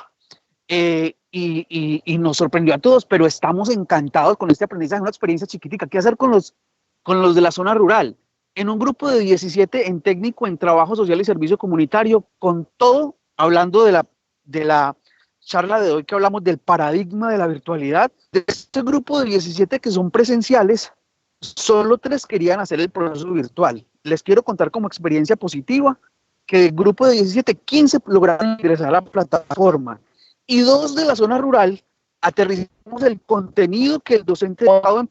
y nos sorprendió a todos, pero estamos encantados con este aprendizaje, una experiencia chiquitica. ¿Qué hacer con los de la zona rural? En un grupo de 17 en técnico en trabajo social y servicio comunitario, con todo, hablando de la charla de hoy, que hablamos del paradigma de la virtualidad. De este grupo de 17 que son presenciales, solo 3 querían hacer el proceso virtual. Les quiero contar como experiencia positiva que del grupo de 17, 15 lograron ingresar a la plataforma, y 2 de la zona rural aterrizamos el contenido que el docente lo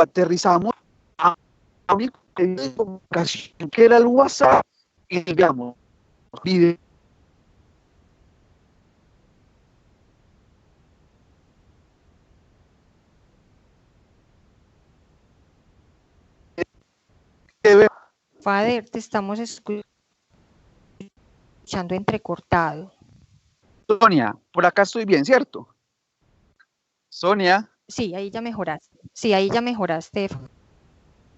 aterrizamos a un medio de comunicación que era el WhatsApp, y digamos, video. Fader, te estamos escuchando entrecortado. Sonia, por acá estoy bien, ¿cierto? Sonia. Sí, ahí ya mejoraste. Sí, ahí ya mejoraste,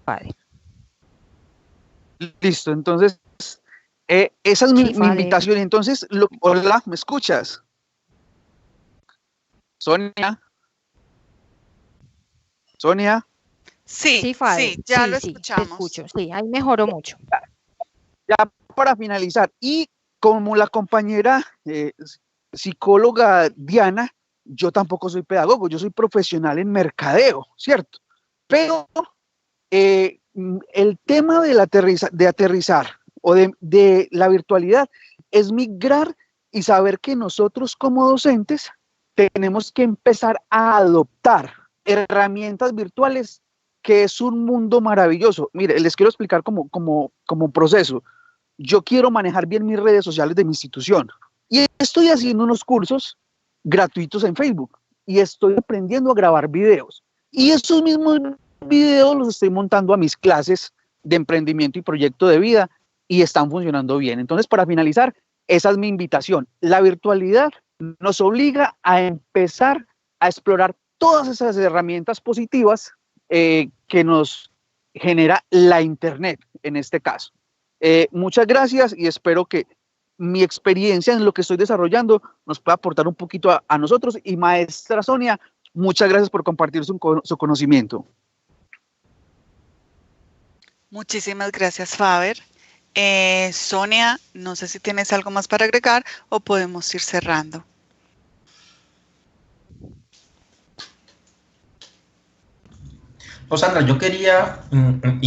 Fader. Listo, entonces, esa es mi invitación. Entonces, hola, ¿me escuchas? Sonia. Sonia. Sí, Fader, sí, ya lo sí, escuchamos. Te escucho, sí, ahí mejoró mucho. Ya para finalizar, y como la compañera psicóloga Diana, yo tampoco soy pedagogo, yo soy profesional en mercadeo, ¿cierto? Pero el tema de aterrizar o de la virtualidad es migrar y saber que nosotros como docentes tenemos que empezar a adoptar herramientas virtuales, que es un mundo maravilloso. Mire, les quiero explicar como proceso. Yo quiero manejar bien mis redes sociales de mi institución, y estoy haciendo unos cursos gratuitos en Facebook, y estoy aprendiendo a grabar videos, y esos mismos videos los estoy montando a mis clases de emprendimiento y proyecto de vida, y están funcionando bien. Entonces, para finalizar, esa es mi invitación. La virtualidad nos obliga a empezar a explorar todas esas herramientas positivas que nos genera la Internet en este caso. Muchas gracias, y espero que mi experiencia en lo que estoy desarrollando nos pueda aportar un poquito a nosotros. Y maestra Sonia, muchas gracias por compartir su conocimiento. Muchísimas gracias, Faber. Sonia, no sé si tienes algo más para agregar o podemos ir cerrando. Sandra, yo quería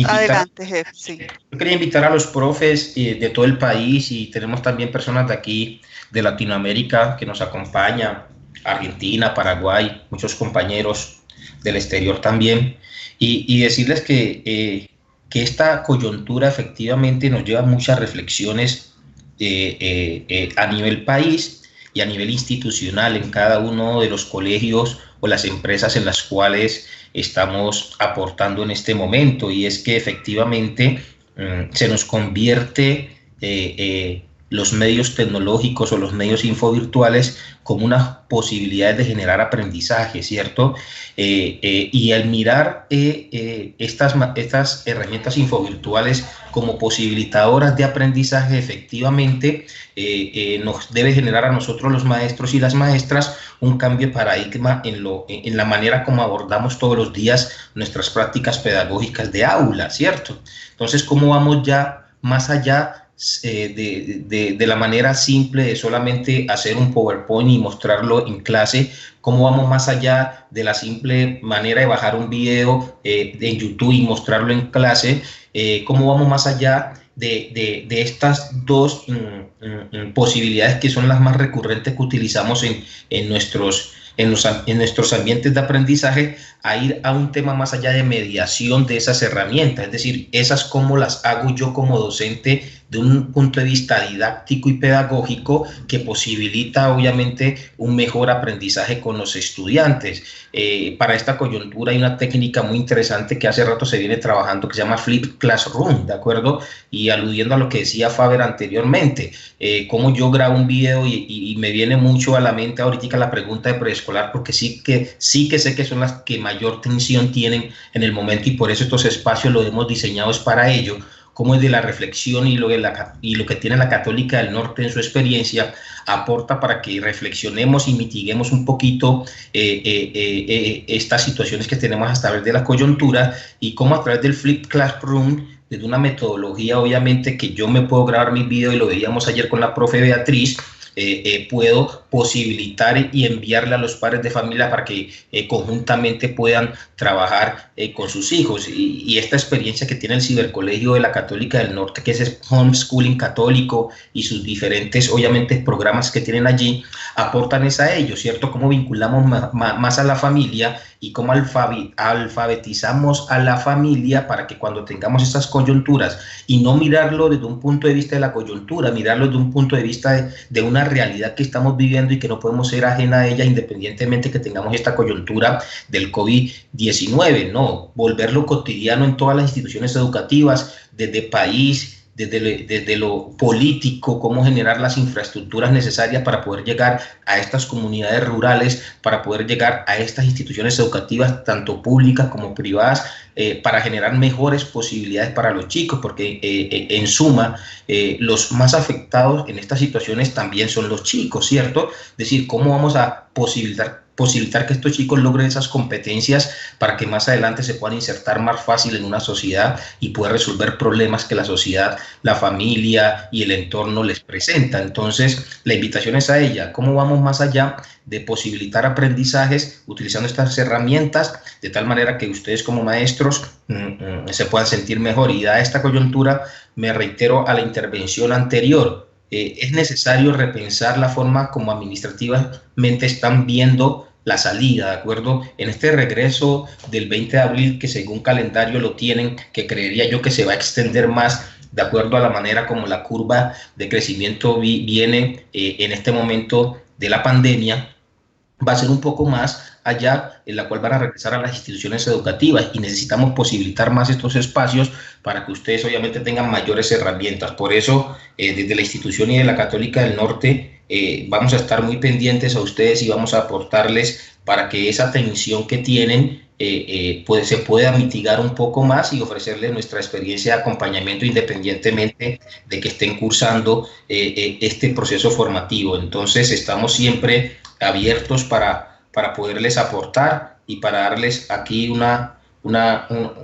Adelante, jefe, sí. Yo quería invitar a los profes de todo el país, y tenemos también personas de aquí, de Latinoamérica, que nos acompañan, Argentina, Paraguay, muchos compañeros del exterior también, y decirles que esta coyuntura efectivamente nos lleva a muchas reflexiones a nivel país y a nivel institucional en cada uno de los colegios o las empresas en las cuales estamos aportando en este momento, y es que efectivamente se nos convierte los medios tecnológicos o los medios infovirtuales como unas posibilidades de generar aprendizaje, ¿cierto? Y al mirar estas herramientas infovirtuales como posibilitadoras de aprendizaje, efectivamente nos debe generar a nosotros los maestros y las maestras un cambio de paradigma en la manera como abordamos todos los días nuestras prácticas pedagógicas de aula, ¿cierto? Entonces, ¿cómo vamos ya más allá de la manera simple de solamente hacer un PowerPoint y mostrarlo en clase? ¿Cómo vamos más allá de la simple manera de bajar un video en YouTube y mostrarlo en clase? ¿Cómo vamos más allá de estas dos posibilidades que son las más recurrentes que utilizamos en nuestros ambientes de aprendizaje, a ir a un tema más allá de mediación de esas herramientas? Es decir, esas cómo las hago yo como docente de un punto de vista didáctico y pedagógico que posibilita obviamente un mejor aprendizaje con los estudiantes. Para esta coyuntura hay una técnica muy interesante que hace rato se viene trabajando que se llama Flip Classroom, ¿de acuerdo? Y aludiendo a lo que decía Faber anteriormente, cómo yo grabo un video y me viene mucho a la mente ahorita la pregunta de preescolar, porque sí que sé que son las que mayor tensión tienen en el momento y por eso estos espacios los hemos diseñado es para ello, como es de la reflexión y lo que tiene la Católica del Norte en su experiencia, aporta para que reflexionemos y mitiguemos un poquito estas situaciones que tenemos a través de la coyuntura y cómo a través del Flip Classroom, desde una metodología obviamente que yo me puedo grabar mi video y lo veíamos ayer con la profe Beatriz, puedo posibilitar y enviarle a los padres de familia para que conjuntamente puedan trabajar con sus hijos. Y esta experiencia que tiene el Cibercolegio de la Católica del Norte, que es el homeschooling católico y sus diferentes, obviamente, programas que tienen allí, aportan es a ello, ¿cierto? Cómo vinculamos más a la familia y cómo alfabetizamos a la familia para que cuando tengamos estas coyunturas y no mirarlo desde un punto de vista de la coyuntura, mirarlo desde un punto de vista de una realidad que estamos viviendo y que no podemos ser ajena a ella independientemente que tengamos esta coyuntura del COVID-19, no, volverlo cotidiano en todas las instituciones educativas, desde país, desde lo político, cómo generar las infraestructuras necesarias para poder llegar a estas comunidades rurales, para poder llegar a estas instituciones educativas, tanto públicas como privadas, para generar mejores posibilidades para los chicos, porque en suma, los más afectados en estas situaciones también son los chicos, ¿cierto? Es decir, cómo vamos a posibilitar que estos chicos logren esas competencias para que más adelante se puedan insertar más fácil en una sociedad y poder resolver problemas que la sociedad, la familia y el entorno les presenta. Entonces, la invitación es a ella, cómo vamos más allá de posibilitar aprendizajes utilizando estas herramientas de tal manera que ustedes como maestros se puedan sentir mejor. Y dada esta coyuntura, me reitero a la intervención anterior, es necesario repensar la forma como administrativamente están viendo la salida, ¿de acuerdo? En este regreso del 20 de abril, que según calendario lo tienen, que creería yo que se va a extender más de acuerdo a la manera como la curva de crecimiento viene en este momento de la pandemia, va a ser un poco más allá, en la cual van a regresar a las instituciones educativas y necesitamos posibilitar más estos espacios para que ustedes obviamente tengan mayores herramientas. Por eso, desde la institución y de la Católica del Norte, vamos a estar muy pendientes a ustedes y vamos a aportarles para que esa tensión que tienen se pueda mitigar un poco más y ofrecerles nuestra experiencia de acompañamiento independientemente de que estén cursando este proceso formativo. Entonces, estamos siempre abiertos para poderles aportar y para darles aquí una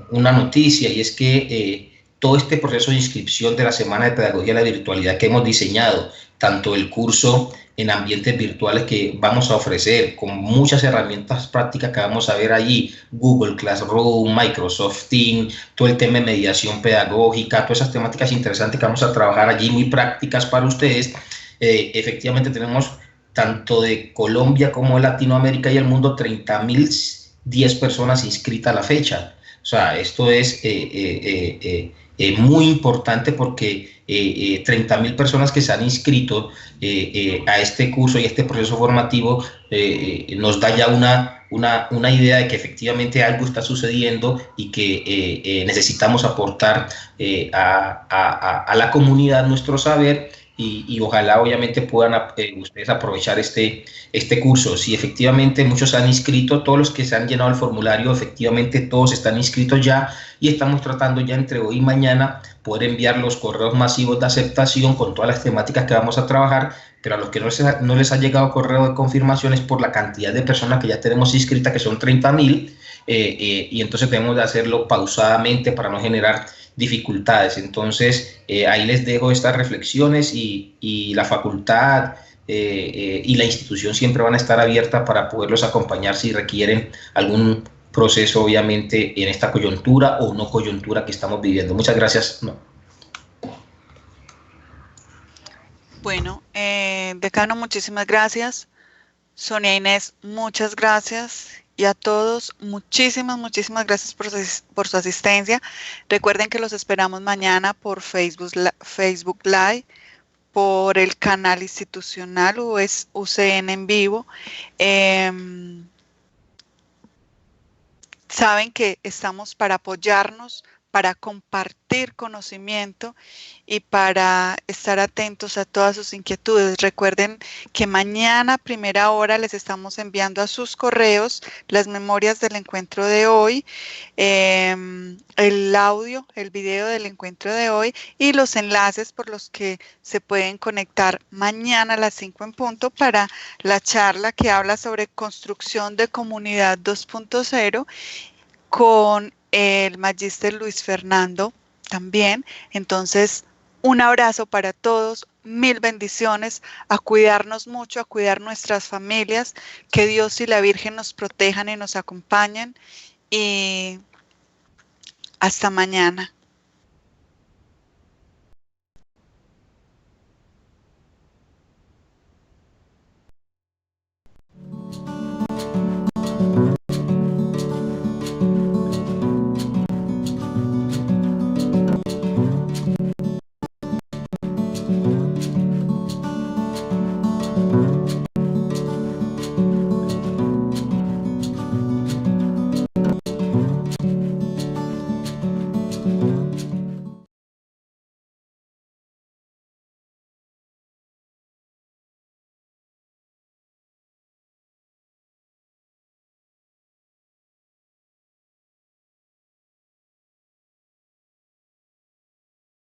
noticia, y es que todo este proceso de inscripción de la Semana de Pedagogía de la Virtualidad que hemos diseñado, tanto el curso en ambientes virtuales que vamos a ofrecer, con muchas herramientas prácticas que vamos a ver allí, Google Classroom, Microsoft Teams, todo el tema de mediación pedagógica, todas esas temáticas interesantes que vamos a trabajar allí, muy prácticas para ustedes. Efectivamente tenemos tanto de Colombia como de Latinoamérica y el mundo 30.010 personas inscritas a la fecha. O sea, esto es muy importante porque 30.000 personas que se han inscrito a este curso y a este proceso formativo nos da ya una idea de que efectivamente algo está sucediendo y que necesitamos aportar a la comunidad nuestro saber. Y ojalá obviamente puedan ustedes aprovechar este curso. Si efectivamente muchos se han inscrito, todos los que se han llenado el formulario, efectivamente todos están inscritos ya, y estamos tratando ya entre hoy y mañana poder enviar los correos masivos de aceptación con todas las temáticas que vamos a trabajar, pero a los que no les ha llegado correo de confirmación es por la cantidad de personas que ya tenemos inscritas, que son 30.000, y entonces tenemos de hacerlo pausadamente para no generar dificultades. Entonces, ahí les dejo estas reflexiones y la facultad y la institución siempre van a estar abiertas para poderlos acompañar si requieren algún proceso, obviamente, en esta coyuntura o no coyuntura que estamos viviendo. Muchas gracias. No. Bueno, decano, muchísimas gracias. Sonia Inés, muchas gracias. y a todos, muchísimas gracias por su asistencia. Recuerden que los esperamos mañana por Facebook Live, por el canal institucional UCN en vivo. Saben que estamos para apoyarnos, para compartir conocimiento y para estar atentos a todas sus inquietudes. Recuerden que mañana a primera hora les estamos enviando a sus correos las memorias del encuentro de hoy, el audio, el video del encuentro de hoy y los enlaces por los que se pueden conectar mañana a las 5 en punto para la charla que habla sobre construcción de comunidad 2.0 con el magíster Luis Fernando también. Entonces, un abrazo para todos, 1000 bendiciones, a cuidarnos mucho, a cuidar nuestras familias, que Dios y la Virgen nos protejan y nos acompañen, y hasta mañana.